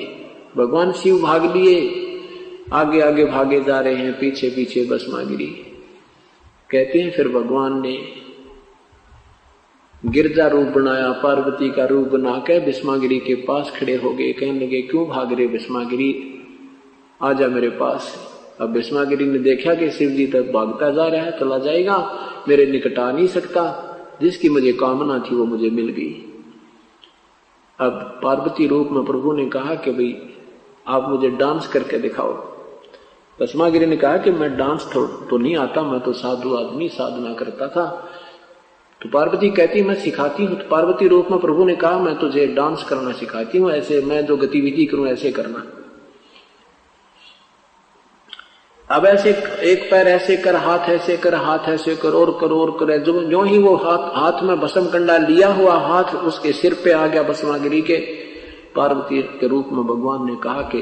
भगवान शिव भाग लिए, आगे आगे भागे जा रहे हैं, पीछे पीछे भस्मागिरी। कहते हैं फिर भगवान ने गिरजा रूप बनाया, पार्वती का रूप बनाकर भस्मागिरी के पास खड़े हो गए। कहने लगे, क्यों भाग रहे भस्मागिरी, आजा मेरे पास। अब भस्मागिरी ने देखा कि शिव जी तक भागता जा रहा है, चला जाएगा, मेरे निकट आ नहीं सकता, जिसकी मुझे कामना थी वो मुझे मिल गई। अब पार्वती रूप में प्रभु ने कहा कि भाई आप मुझे डांस करके दिखाओ। भस्मागिरी ने कहा कि मैं डांस तो नहीं आता, मैं तो साधु आदमी, साधना करता था। तो पार्वती कहती मैं सिखाती हूँ। तो पार्वती रूप में प्रभु ने कहा मैं तुझे डांस करना सिखाती हूँ, ऐसे मैं जो गतिविधि करूं ऐसे करना। अब ऐसे एक पैर ऐसे कर, हाथ ऐसे कर, हाथ ऐसे कर, और कर और कर। जो ही वो हाथ में भस्म कंडा लिया हुआ हाथ उसके सिर पे आ गया भस्मागिरी के। पार्वती के रूप में भगवान ने कहा कि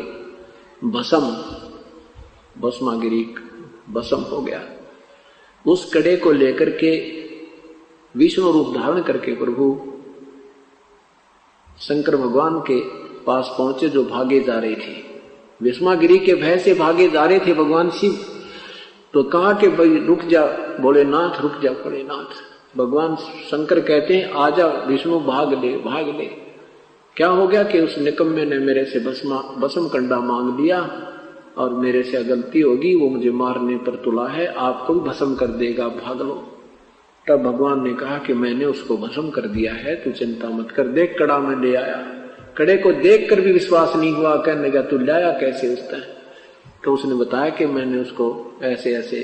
भस्मागिरी भस्म हो गया। उस कड़े को लेकर के विष्णु रूप धारण करके प्रभु शंकर भगवान के पास पहुंचे, जो भागे जा रहे थे, भस्मागिरी के भय से भागे जा रहे थे भगवान शिव। तो कहा कि भाई रुक जा भोलेनाथ, रुक जा भोलेनाथ। भगवान शंकर कहते हैं आजा विष्णु, भाग ले भाग ले। क्या हो गया कि उस निकम्मे ने मेरे से भस्म कंडा मांग लिया और मेरे से गलती होगी, वो मुझे मारने पर तुला है, आपको भी भस्म कर देगा, भाग लो। तब भगवान ने कहा कि मैंने उसको भस्म कर दिया है, तू चिंता मत कर, देख कड़ा में ले आया। कड़े को देख कर भी विश्वास नहीं हुआ, कहने लगा तू लाया कैसे उसने। तो उसने बताया कि मैंने उसको ऐसे ऐसे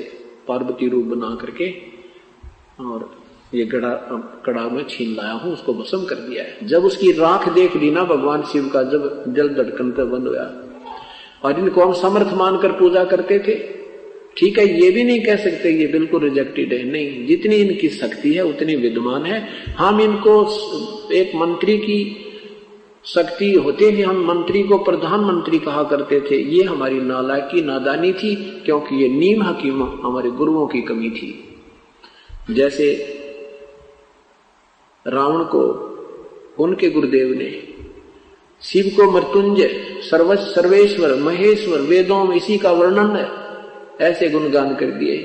पार्वती रूप बना करके और ये कड़ा में छीन लाया हूं, उसको भस्म कर दिया है। जब उसकी राख देख ली ना भगवान शिव का, जब जल धड़कन पे बंद हुआ। और इनको हम समर्थ मानकर पूजा करते थे, ठीक है, ये भी नहीं कह सकते ये बिल्कुल रिजेक्टेड है, नहीं, जितनी इनकी शक्ति है उतनी विद्यमान है। हम इनको एक मंत्री की शक्ति होते हैं, हम मंत्री को प्रधानमंत्री कहा करते थे, ये हमारी नालायकी नादानी थी, क्योंकि ये नीम हकीम हमारे गुरुओं की कमी थी। जैसे रावण को उनके गुरुदेव ने शिव को मृत्युंजय, सर्वेश्वर, महेश्वर, वेदों में इसी का वर्णन है, ऐसे गुणगान कर दिए।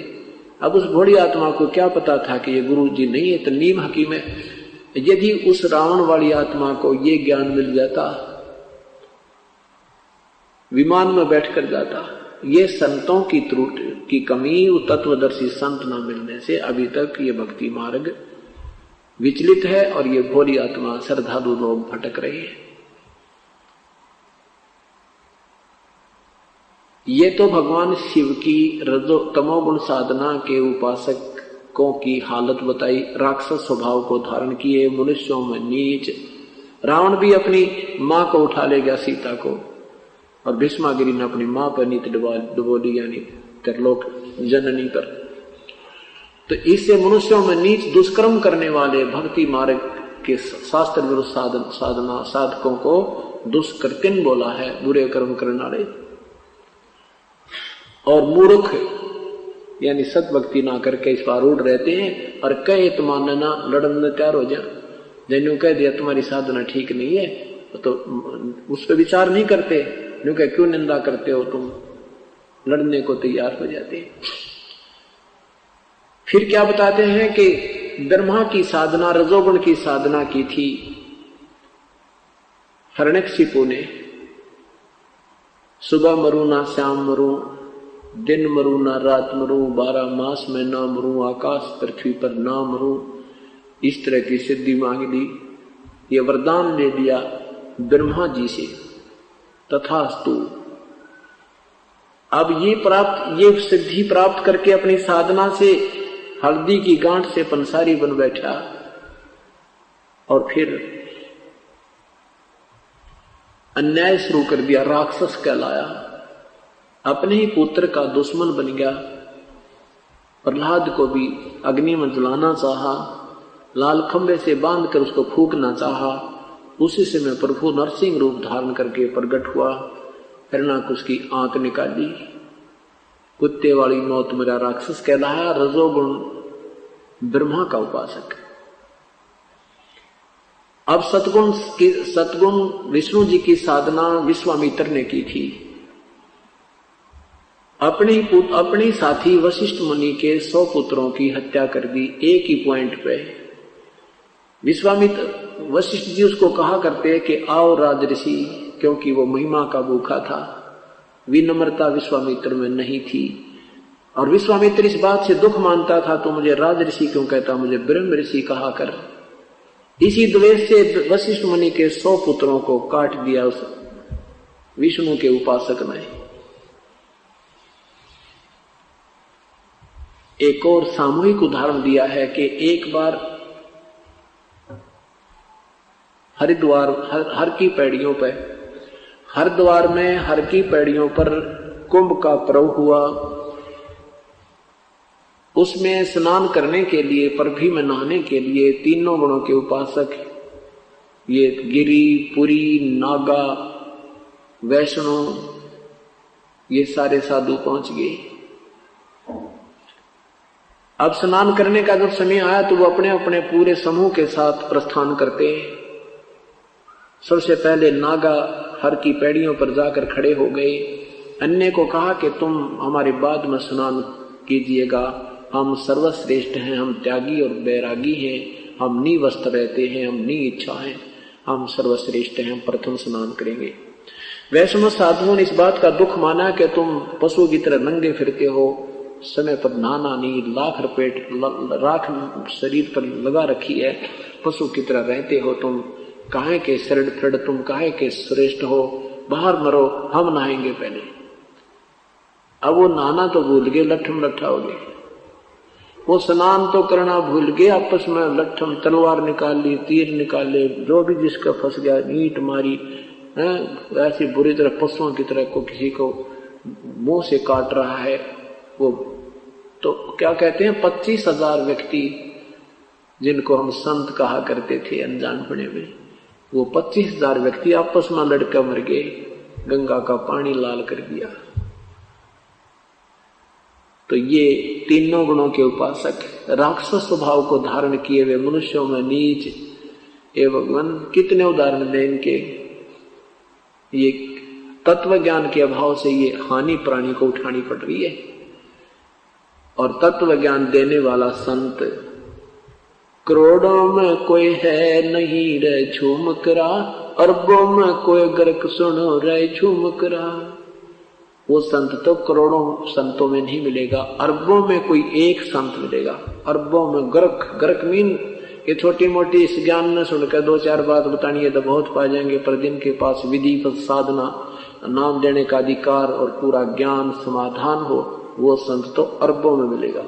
अब उस भोली आत्मा को क्या पता था कि ये गुरु जी नहीं है, तो नीम हकीम है। यदि उस रावण वाली आत्मा को ये ज्ञान मिल जाता, विमान में बैठकर जाता। ये संतों की त्रुटि की कमी, तत्वदर्शी संत न मिलने से अभी तक ये भक्ति मार्ग विचलित है और ये भोली आत्मा श्रद्धालु लोग भटक रहे हैं। ये तो भगवान शिव की रजो तमोगुण साधना के उपासकों की हालत बताई, राक्षस स्वभाव को धारण किए, मनुष्यों में नीच। रावण भी अपनी मां को उठा ले गया, सीता को, और भस्मागिरी ने अपनी मां पर नीत डुबो दी, यानी त्रिलोक जननी पर। तो इससे मनुष्यों में नीच दुष्कर्म करने वाले भक्ति मार्ग के शास्त्र विरुद्ध साधना साधकों को दुष्कृतिन बोला है, बुरे कर्म करने वाले। और मूर्ख यानी सत भक्ति ना करके इस पर रूढ़ रहते हैं और कहे तो मानना लड़न में तैयार हो जाए। जैनू कह दिया तुम्हारी साधना ठीक नहीं है तो उस पर विचार नहीं करते, क्यों निंदा करते हो, तुम लड़ने को तैयार हो जाते। फिर क्या बताते हैं कि ब्रह्मा की साधना रजोगुण की साधना की थी हिरण्यकशिपु ने। सुबह मरूं ना श्याम मरूं, दिन मरूं ना रात मरूं, 12 मास में ना मरूं, आकाश पृथ्वी पर ना मरूं, इस तरह की सिद्धि मांग ली। ये वरदान ले लिया ब्रह्मा जी से, तथास्तु। अब ये सिद्धि प्राप्त करके अपनी साधना से हल्दी की गांठ से पंसारी बन बैठा और फिर अन्याय शुरू कर दिया, राक्षस कहलाया, अपने ही पुत्र का दुश्मन बन गया। प्रहलाद को भी अग्नि में जलाना चाहा, लाल खंबे से बांधकर उसको फूंकना चाहा। उसी समय प्रभु नरसिंह रूप धारण करके प्रकट हुआ, हिरण्याकुश की आंख निकाली, कुत्ते वाली मौत मेरा राक्षस कहलाया, रजोगुण ब्रह्मा का उपासक। अब सतगुण विष्णु जी की साधना विश्वामित्र ने की थी। अपने साथी वशिष्ठ मुनि के 100 पुत्रों की हत्या कर दी एक ही पॉइंट पे। वशिष्ठ जी उसको कहा करते कि आओ राजऋषि, क्योंकि वो महिमा का भूखा था, विनम्रता विश्वामित्र में नहीं थी। और विश्वामित्र इस बात से दुख मानता था, तो मुझे राजऋषि क्यों कहता, मुझे ब्रह्म ऋषि कहा कर। इसी द्वेष से वशिष्ठ मुनि के 100 पुत्रों को काट दिया उस विष्णु के उपासक ने। एक और सामूहिक उदाहरण दिया है कि एक बार हरिद्वार हर की पैड़ियों पर, हरिद्वार में हर की पैड़ियों पर कुंभ का पर्व हुआ। उसमें स्नान करने के लिए, परभी में नहाने के लिए तीनों गुणों के उपासक, ये गिरी, पुरी, नागा, वैष्णव, ये सारे साधु पहुंच गए। अब स्नान करने का जब समय आया तो वो अपने अपने पूरे समूह के साथ प्रस्थान करते हैं। सबसे पहले नागा हर की पैड़ियों पर जाकर खड़े हो गए। अन्य को कहा कि तुम हमारे बाद में स्नान कीजिएगा, हम सर्वश्रेष्ठ हैं, हम त्यागी और बैरागी हैं, हम नी वस्त्र रहते हैं, हम नी इच्छा हैं, हम सर्वश्रेष्ठ हैं, हम प्रथम स्नान करेंगे। वैष्णव साधुओं ने इस बात का दुख माना कि तुम पशु की तरह नंगे फिरते हो, समय पर नहाना नहीं, राख शरीर पर लगा रखी है, पशु की तरह रहते हो तुम, काहे के शरण फ्रड, तुम काहे के श्रेष्ठ हो, बाहर मरो, हम नहाएंगे पहले। अब वो नहाना तो भूल गए, लट्ठम लट्ठा हो गए। वो स्नान तो करना भूल गए, आपस में लट्ठम, तलवार निकाल ली, तीर निकाले, जो भी जिसका फंस गया ईंट मारी, ऐसी बुरी तरह पशुओं की तरह को किसी को मुंह से काट रहा है। वो तो क्या कहते हैं 25,000 व्यक्ति जिनको हम संत कहा करते थे अनजान होने में, वो 25,000 व्यक्ति आपस में लड़कर मर गए, गंगा का पानी लाल कर दिया। तो ये तीनों गुणों के उपासक राक्षस स्वभाव को धारण किए हुए मनुष्यों में नीच एवं कितने उदाहरण दें इनके। ये तत्व ज्ञान के अभाव से ये हानि प्राणी को उठानी पड़ रही है। और तत्व ज्ञान देने वाला संत करोड़ों में कोई है नहीं रे झूमकरा, अरबों में कोई गर्क सुनो रे झूमकरा। वो संत तो करोड़ों संतों में नहीं मिलेगा, अरबों में कोई एक संत मिलेगा। अरबों में गर्क मीन ये छोटी मोटी इस ज्ञान न सुनकर 2-4 बात बतानी है तो बहुत पा जाएंगे, पर जिनके पास विधि साधना, नाम देने का अधिकार और पूरा ज्ञान समाधान हो, वो संत तो अरबों में मिलेगा।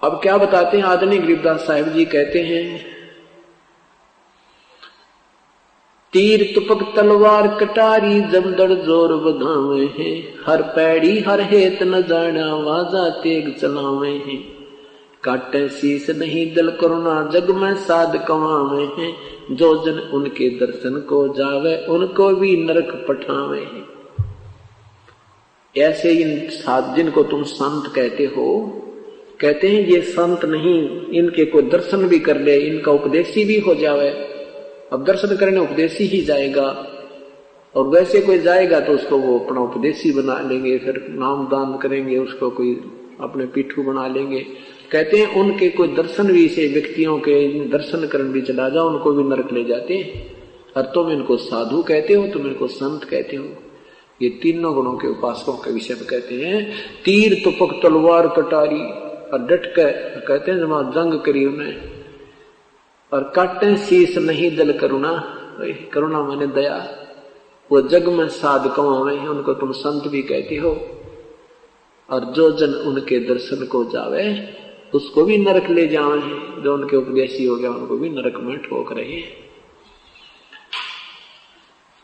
अब क्या बताते हैं आदरणीय गरीबदास साहिब जी, कहते हैं तीर तुपक तलवार कटारी जमदड़ जोर बधावे हैं, हर पैड़ी हर हेत न जाना वाजा तेग चलावे हैं, काटे शीस नहीं दिल करुणा जग में साध कमावे हैं, जो जन उनके दर्शन को जावे उनको भी नरक पठावे हैं। ऐसे इन साध जिनको तुम संत कहते हो, कहते हैं ये संत नहीं, इनके कोई दर्शन भी कर ले, इनका उपदेशी भी हो जावे। अब दर्शन करने उपदेशी ही जाएगा, और वैसे कोई जाएगा तो उसको वो अपना उपदेशी बना लेंगे, फिर नाम दान करेंगे, उसको कोई अपने पिट्ठू बना लेंगे। कहते हैं उनके कोई दर्शन भी से व्यक्तियों के दर्शन करने भी चला जाओ, उनको भी नरक ले जाते हैं। और तुम इनको साधु कहते हो, तुम इनको संत कहते हो। ये तीनों गुणों के उपासकों के विषय में कहते हैं। तीर तुपक तलवार कटारी और डट कर कहते हैं जमा जंग करी उन्हें, और काटे शीश नहीं दल करुणा, करुणा माने दया, वो जग में साधकों में उनको तुम संत भी कहते हो। और जो जन उनके दर्शन को जावे उसको भी नरक ले जावे, जो उनके उपदेशी हो गया उनको भी नरक में ठोक रहे हैं।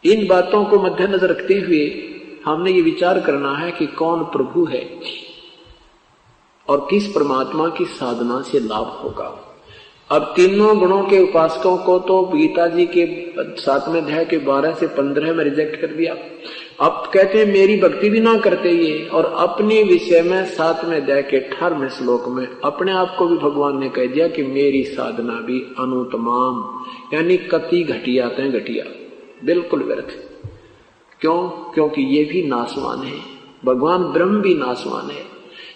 इन बातों को मद्देनजर रखते हुए हमने ये विचार करना है कि कौन प्रभु है और किस परमात्मा की साधना से लाभ होगा। अब तीनों गुणों के उपासकों को तो गीता जी के 7वें अध्याय के 12 से 15 में रिजेक्ट कर दिया। अब कहते हैं मेरी भक्ति भी ना करते ये, और अपने विषय में 7वें अध्याय के 18वें श्लोक में अपने आप को भी भगवान ने कह दिया कि मेरी साधना भी अनुतमाम, यानी कति घटिया तय घटिया, बिल्कुल व्यर्थ। क्यों? क्योंकि ये भी नासवान है, भगवान ब्रह्म भी नासवान है।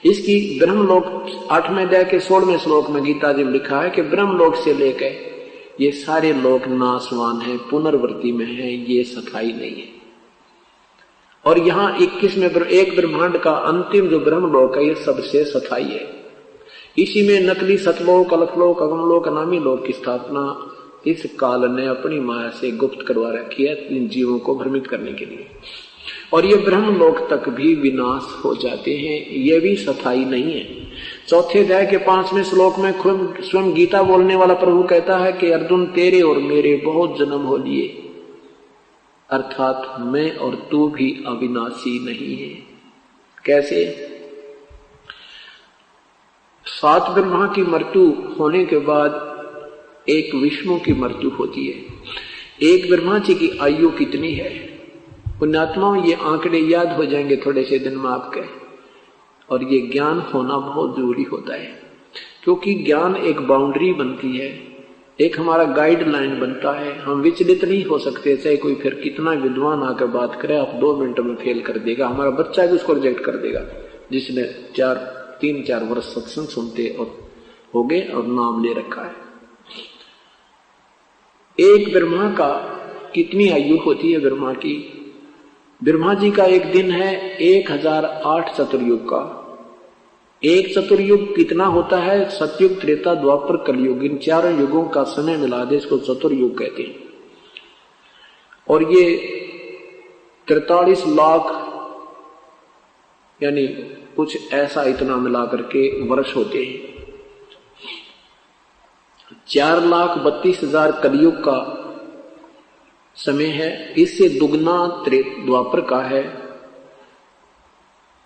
इसकी ब्रह्मलोक 8वें अध्याय के 16वें श्लोक में गीता जी में लिखा है कि ब्रह्मलोक से लेकर ये सारे लोक नासवान है, पुनर्वृत्ति में है, ये सफाई नहीं है। और यहाँ 21वें एक ब्रह्मांड का अंतिम जो ब्रह्मलोक है ये सबसे सफाई है। इसी में नकली सतलोक, अलखलोक, अगमलोक, अनामी लोक की स्थापना इस काल ने अपनी माया से गुप्त करवा रखी है इन जीवों को भ्रमित करने के लिए। और ये ब्रह्मलोक तक भी विनाश हो जाते हैं, ये भी सफाई नहीं है। 4थे अध्याय के 5वें श्लोक में स्वयं गीता बोलने वाला प्रभु कहता है कि अर्जुन तेरे और मेरे बहुत जन्म हो लिए, अर्थात मैं और तू भी अविनाशी नहीं है। कैसे? 7 ब्रह्मा की मृत्यु होने के बाद एक विष्णु की मृत्यु होती है। एक ब्रह्मा जी की आयु कितनी है? पुण्यात्माओं ये आंकड़े याद हो जाएंगे थोड़े से दिन में आपके, और ये ज्ञान होना बहुत जरूरी होता है, क्योंकि ज्ञान एक बाउंड्री बनती है, एक हमारा गाइडलाइन बनता है। हम विचलित नहीं हो सकते, चाहे कोई फिर कितना विद्वान आकर बात करे, आप 2 मिनट में फेल कर देगा। हमारा बच्चा भी उसको रिजेक्ट कर देगा, जिसने 3-4 वर्ष सत्संग सुनते और हो गए और नाम ले रखा है। एक ब्रह्मा का कितनी आयु होती है? ब्रह्मा की, ब्रह्मा जी का एक दिन है 1008 चतुर्युग का। एक चतुर्युग कितना होता है? सतयुग, त्रेता, द्वापर, कलयुग, इन 4 युगों का समय मिला दे इसको चतुर्युग कहते हैं। और ये 43 लाख यानी कुछ ऐसा इतना मिला करके वर्ष होते हैं। 4,32,000 कलयुग का समय है, इससे दुगना द्वापर का है,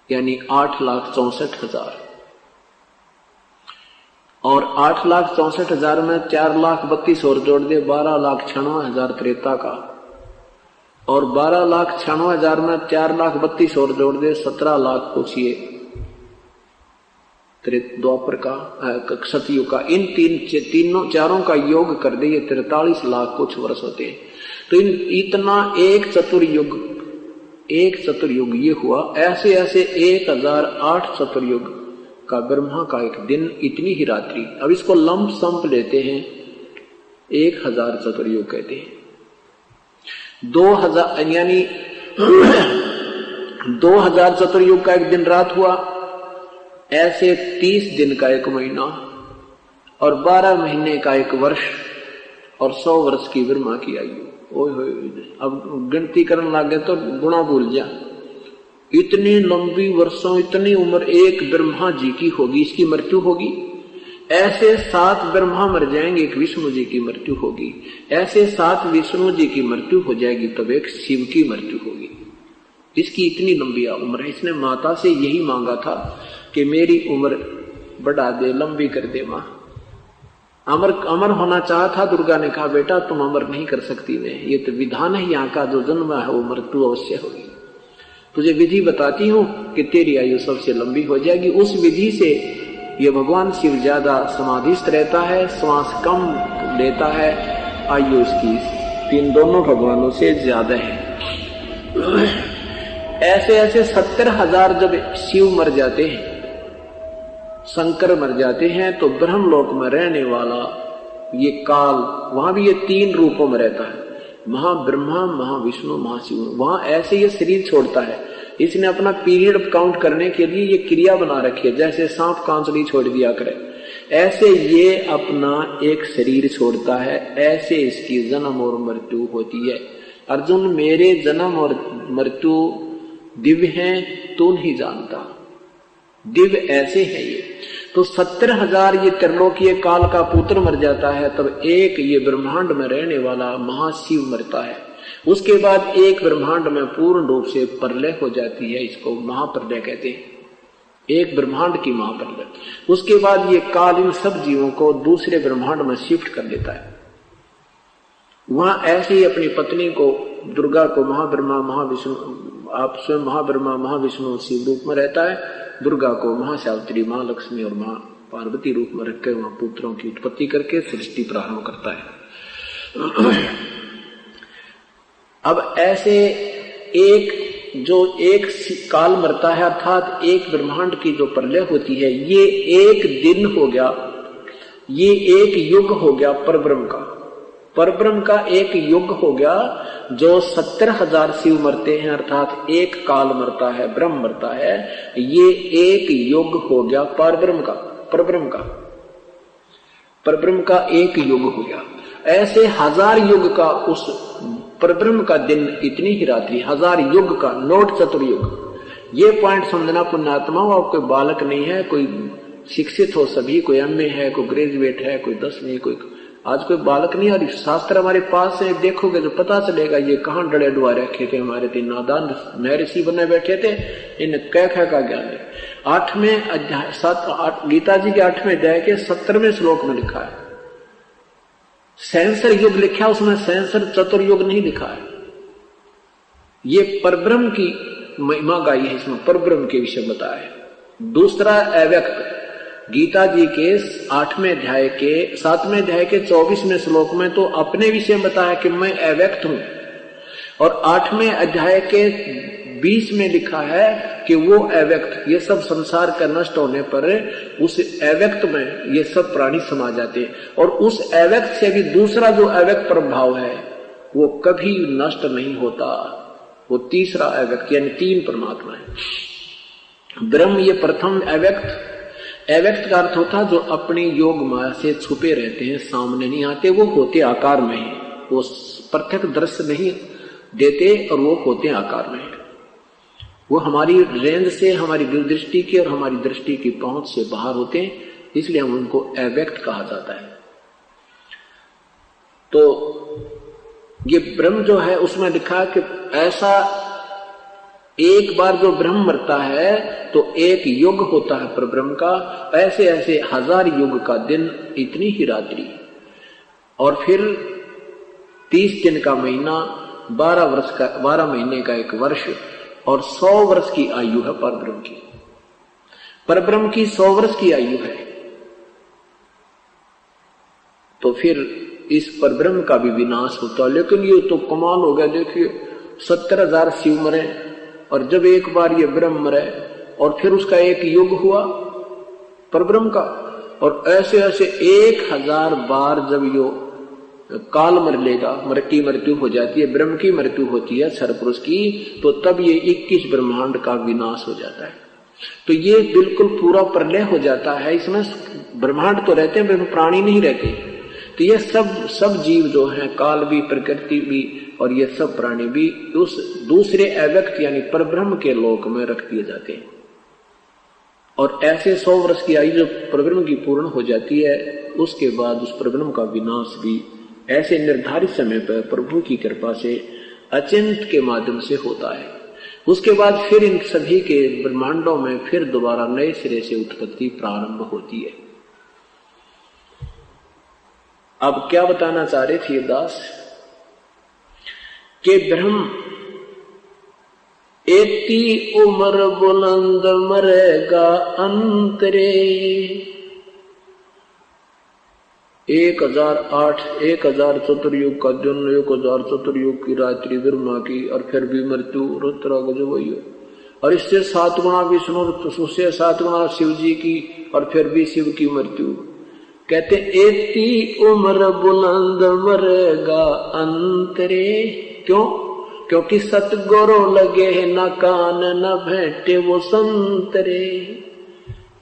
यानी 8,64,000। और 8,64,000 में 4,32,000 और जोड़ दे 12,96,000 त्रेता का, और 12,96,000 में 4,32,000 और जोड़ दे 17 लाख कुछ ये द्वापर का, सतयुग का। इन तीनों चारों का योग कर दे ये 43 लाख कुछ वर्ष होते हैं। तो इतना एक चतुर्युग ये हुआ। ऐसे ऐसे 1008 चतुर्युग का ब्रह्मा का एक दिन, इतनी ही रात्रि। अब इसको लंप संप लेते हैं, 1000 चतुर्युग कहते हैं। 2000 यानी 2000 चतुर्युग का एक दिन रात हुआ। ऐसे 30 दिन का एक महीना, और 12 महीने का एक वर्ष, और 100 वर्ष की ब्रह्मा की आयु। अब गिनती करने लगे तो गुणा भूल जा। इतनी लंबी वर्षों, इतनी उम्र एक ब्रह्मा जी की होगी, इसकी मृत्यु होगी। ऐसे 7 ब्रह्मा मर जाएंगे, एक विष्णु जी की मृत्यु होगी। ऐसे 7 विष्णु जी की मृत्यु हो जाएगी, तब एक शिव की मृत्यु होगी। इसकी इतनी लंबी उम्र है। इसने माता से यही मांगा था कि मेरी उम्र बढ़ा दे, लंबी कर दे मां। अमर होना चाहा था। दुर्गा ने कहा बेटा तुम अमर नहीं कर सकती मैं, ये तो विधान है यहाँ का, जो जन्म है वो मृत्यु अवश्य होगी। तुझे विधि बताती हूँ कि तेरी आयु सबसे लंबी हो जाएगी। उस विधि से ये भगवान शिव ज्यादा समाधिस्थ रहता है, श्वास कम लेता है, आयु उसकी तीन दोनों भगवानों से ज्यादा है। ऐसे ऐसे 70,000 जब शिव मर जाते हैं, शंकर मर जाते हैं, तो ब्रह्मलोक में रहने वाला ये काल, वहां भी ये तीन रूपों में रहता है, महाब्रह्मा, महाविष्णु, महाशिव। वहां ऐसे ये शरीर छोड़ता है। इसने अपना पीरियड काउंट करने के लिए ये क्रिया बना रखी है, जैसे सांप कांचली छोड़ दिया करे, ऐसे ये अपना एक शरीर छोड़ता है, ऐसे इसकी जन्म और मृत्यु होती है। अर्जुन, मेरे जन्म और मृत्यु दिव्य हैं, तू नहीं जानता, दिव्य ऐसे है ये। तो 70,000 ये त्रिलोकीय काल का पुत्र मर जाता है, तब एक ये ब्रह्मांड में रहने वाला महाशिव मरता है। उसके बाद एक ब्रह्मांड में पूर्ण रूप से प्रलय हो जाती है, इसको महाप्रलय कहते हैं, एक ब्रह्मांड की महाप्रलय। उसके बाद ये काल इन सब जीवों को दूसरे ब्रह्मांड में शिफ्ट कर देता है। वहां ऐसे ही अपनी पत्नी को, दुर्गा को महाब्रह्मा महाविष्णु, आप स्वयं महाब्रह्मा महाविष्णु शिव रूप में रहता है, दुर्गा को महासावित्री, महालक्ष्मी और मां पार्वती रूप में रखकर वहां पुत्रों की उत्पत्ति करके सृष्टि प्रारंभ करता है। अब ऐसे एक काल मरता है, अर्थात एक ब्रह्मांड की जो प्रलय होती है, ये एक दिन हो गया, ये एक युग हो गया परब्रह्म का। परब्रह्म का एक युग हो गया। जो 70,000 शिव मरते हैं, अर्थात एक काल मरता है, ब्रह्म मरता है, ये एक युग हो गया परब्रह्म का, परब्रह्म का, परब्रह्म का एक युग हो गया। ऐसे 1000 युग का उस परब्रह्म का दिन, इतनी ही रात्रि, 1000 युग का, नोट चतुर्युग। ये पॉइंट समझना पुण्यात्मा, और कोई बालक नहीं है, कोई शिक्षित हो सभी, कोई एमए है, कोई ग्रेजुएट है, कोई 10वीं, कोई आज कोई बालक नहीं। और शास्त्र हमारे पास है, देखोगे तो पता चलेगा ये कहाँ डरे डुआ रखे थे हमारे 3 नादान महर्षि बने बैठे थे, इन कह का ज्ञान है। 8वें अध्याय, 7 गीता जी के 8वें अध्याय के 17वें श्लोक में लिखा है, सेंसर युग लिखा, उसमें सेंसर चतुर्युग नहीं लिखा है। ये परब्रह्म की महिमा गाई है, इसमें परब्रह्म के विषय बताया है। दूसरा अव्यक्त, गीता जी के 8वें अध्याय के 7वें अध्याय के 24वें श्लोक में तो अपने विषय बताया कि मैं अव्यक्त हूं, और 8वें अध्याय के 20 में लिखा है कि वो अव्यक्त, ये सब संसार का नष्ट होने पर उस अव्यक्त में ये सब प्राणी समा जाते हैं, और उस अव्यक्त से भी दूसरा जो अव्यक्त प्रभाव है वो कभी नष्ट नहीं होता, वो तीसरा अव्यक्त, यानी 3 परमात्मा है। ब्रह्म ये प्रथम अव्यक्त, अव्यक्त का अर्थ होता जो अपनी योग माया से छुपे रहते हैं, सामने नहीं आते, वो होते आकार में है, वो प्रत्यक्ष दृश्य नहीं देते, और वो होते आकार में है। वो हमारी रेंज से, हमारी दूरदृष्टि की और हमारी दृष्टि की पहुंच से बाहर होते हैं, इसलिए हम उनको अव्यक्त कहा जाता है। तो ये ब्रह्म जो है, उसमें लिखा कि ऐसा एक बार जो ब्रह्म मरता है तो एक युग होता है परब्रह्म का, ऐसे ऐसे 1000 युग का दिन, इतनी ही रात्रि, और फिर 30 दिन का महीना, 12 महीने का एक वर्ष, और 100 वर्ष की आयु है परब्रह्म की। परब्रह्म की 100 वर्ष की आयु है। तो फिर इस परब्रह्म का भी विनाश होता है। लेकिन ये तो कमाल हो गया, देखिए 70,000 शिव मरे, और जब एक बार ये ब्रह्म मरे और फिर उसका एक युग हुआ परब्रह्म का, और ऐसे ऐसे 1000 बार जब यो काल मर लेगा, की मृत्यु हो जाती है, ब्रह्म की मृत्यु होती है सरपुरुष की, तो तब ये 21 ब्रह्मांड का विनाश हो जाता है। तो ये बिल्कुल पूरा प्रलय हो जाता है। इसमें ब्रह्मांड तो रहते हैं, प्राणी नहीं रहते। तो ये सब जीव जो हैं, काल भी, प्रकृति भी, और ये सब प्राणी भी उस दूसरे अव्यक्त यानी परब्रह्म के लोक में रख दिए जाते हैं। और ऐसे 100 वर्ष की आयु जो परब्रह्म की पूर्ण हो जाती है, उसके बाद उस परब्रह्म का विनाश भी ऐसे निर्धारित समय पर प्रभु की कृपा से अचिंत के माध्यम से होता है। उसके बाद फिर इन सभी के ब्रह्मांडों में फिर दोबारा नए सिरे से उत्पत्ति प्रारंभ होती है। अब क्या बताना चाह रहे थे दास के ब्रह्म एती उम्र बुलंद मरेगा अंतरे। 1000 चतुर्युग का दिन, 1000 चतुर्युग की रात्रि ब्रह्मा की, और फिर भी मृत्यु रुद्र गजबइयो। और इससे 7 गुना विष्णु, उससे 7 गुना शिव जी की, और फिर भी शिव की मृत्यु। कहते एती उम्र बुलंद मरेगा अंतरे। क्यों? क्योंकि सतगुरु लगे न कान न भेंटे वो संतरे।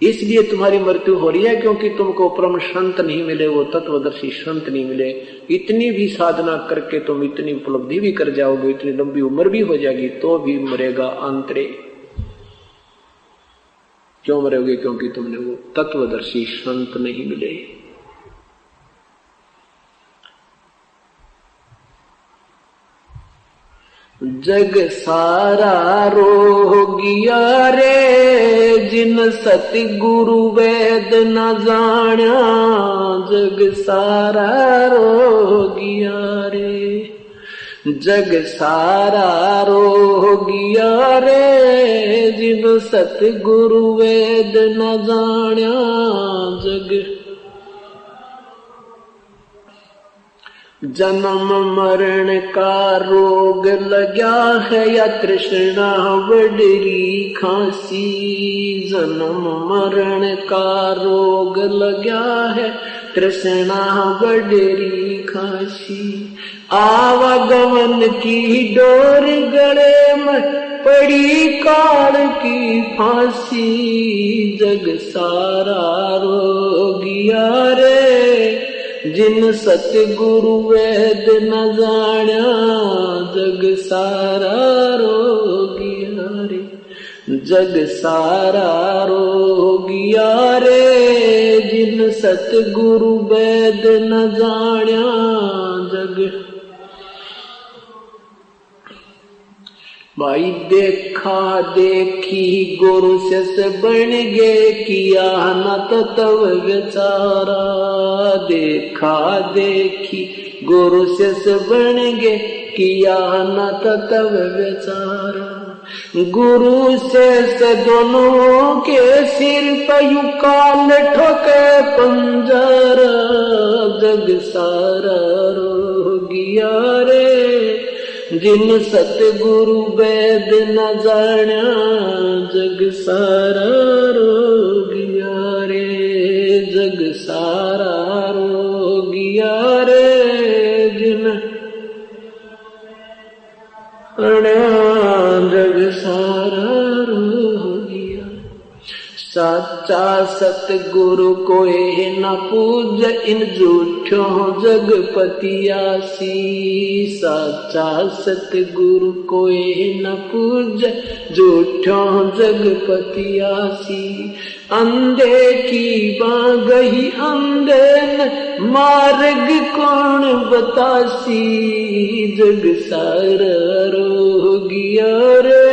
इसलिए तुम्हारी मृत्यु हो रही है, क्योंकि तुमको परम संत नहीं मिले, वो तत्वदर्शी संत नहीं मिले। इतनी भी साधना करके तुम इतनी उपलब्धि भी कर जाओगे, इतनी लंबी उम्र भी हो जाएगी, तो भी मरेगा अंतरे। क्यों मरोगे? क्योंकि तुमने वो तत्वदर्शी संत नहीं मिले। जग सारा रोगिया रे, जिन सतगुरु वेद न जान्या। जग सारा रोगिया रे, जग सारा रोगिया रे, जिन सतगुरु वेद न जान्या। जग जन्म मरण का रोग लगा है, या तृष्णा बडरी खांसी। जन्म मरण का रोग लगा है, तृष्णा बडरी खांसी। आवागमन की डोर गले में पड़ी काल की फांसी। जग सारा रोगिया रे, जिन सतगुरु वेद न जान्या। जग सारा रोगिया रे, जग सारा रोगिया रे, जिन सतगुरु वेद न जान्या। जग भाई देखा देखी गुरु से बन गे, किया न तत्व विचारा। देखा देखी गुरु से बन गे, किया न तत्व विचारा। गुरु से दोनों के सिर पर यूं काल ठोके पंजरा। जग सारा रोगिया रे, जिन सतगुरु वेद न जान्या। जग सारा रोगिया रे, जग सारा रोगिया रे, जिन जग सारा रोगिया। साचा सतगुरु कोई न पूज, इन झूठों जगपतियासी। साचा सतगुरु कोई न पूज, झूठों जगपतियासी। अंधे की बागही अंधे न, मार्ग कौन बतासी। जग सारा रोगिया रे,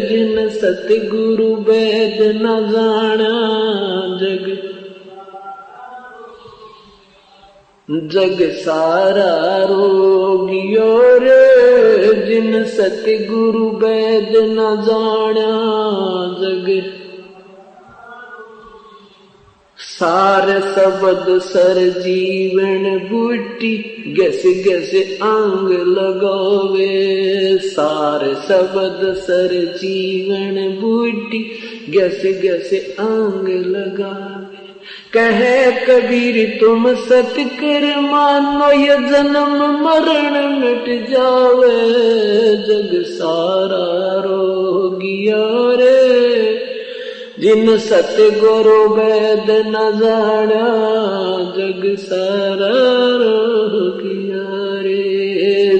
जिन सतगुरु वेद न जाना। जग सारा रोगियो रे, जिन सतगुरु वेद न जाना। जग सार शब्द सर जीवन बूटी, गस गस अंग लगावे। सार शब्द सर जीवन बूटी, गस गस अंग लगावे। कहे कबीर तुम सत कर मानो, ये जन्म मरण मिट जावे। जग सारा रोगिया रे, जिन सतगुरु वेद न जाना। जग सारा रोगिया रे,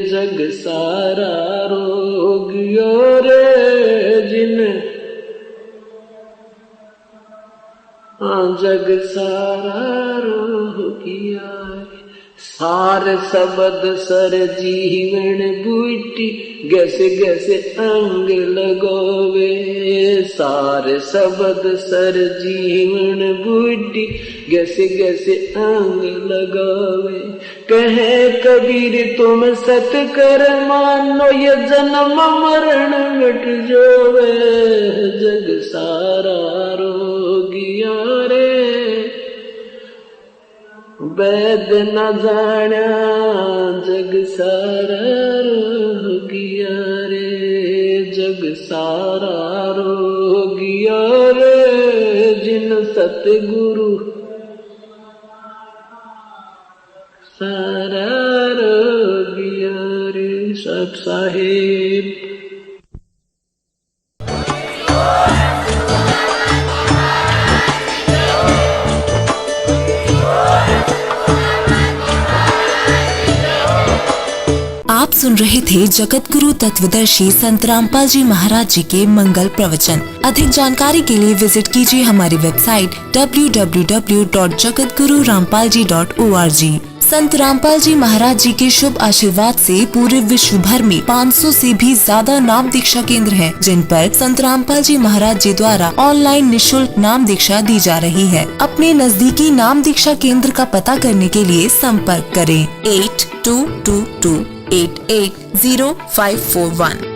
जग सारा रोगिया रे, जिन जग सारा रोगिया रे। सार सबद सर जीवन बूटी गैसे गैसे अंग लगोवे। सार सबद सर जीवन बूटी गैसे गैसे अंग लगावे। कहे कबीर तुम सत कर मानो ये जन्म मरण मिट जोवे। जग सारा रोगिया रे वैद न जाना जग सारा रोगिया रे। जग सारा रोगिया रे जिन सतगुरु सारा रोगिया रे। सब साहेब आप सुन रहे थे जगत गुरु तत्वदर्शी संत रामपाल जी महाराज जी के मंगल प्रवचन। अधिक जानकारी के लिए विजिट कीजिए हमारी वेबसाइट www.jagatgururampalji.org। संत रामपाल जी महाराज जी के शुभ आशीर्वाद से पूरे विश्व भर में 500 से भी ज्यादा नाम दीक्षा केंद्र हैं, जिन पर संत रामपाल जी महाराज जी द्वारा ऑनलाइन निशुल्क नाम दीक्षा दी जा रही है। अपने नजदीकी नाम दीक्षा केंद्र का पता करने के लिए संपर्क करें 8222880541।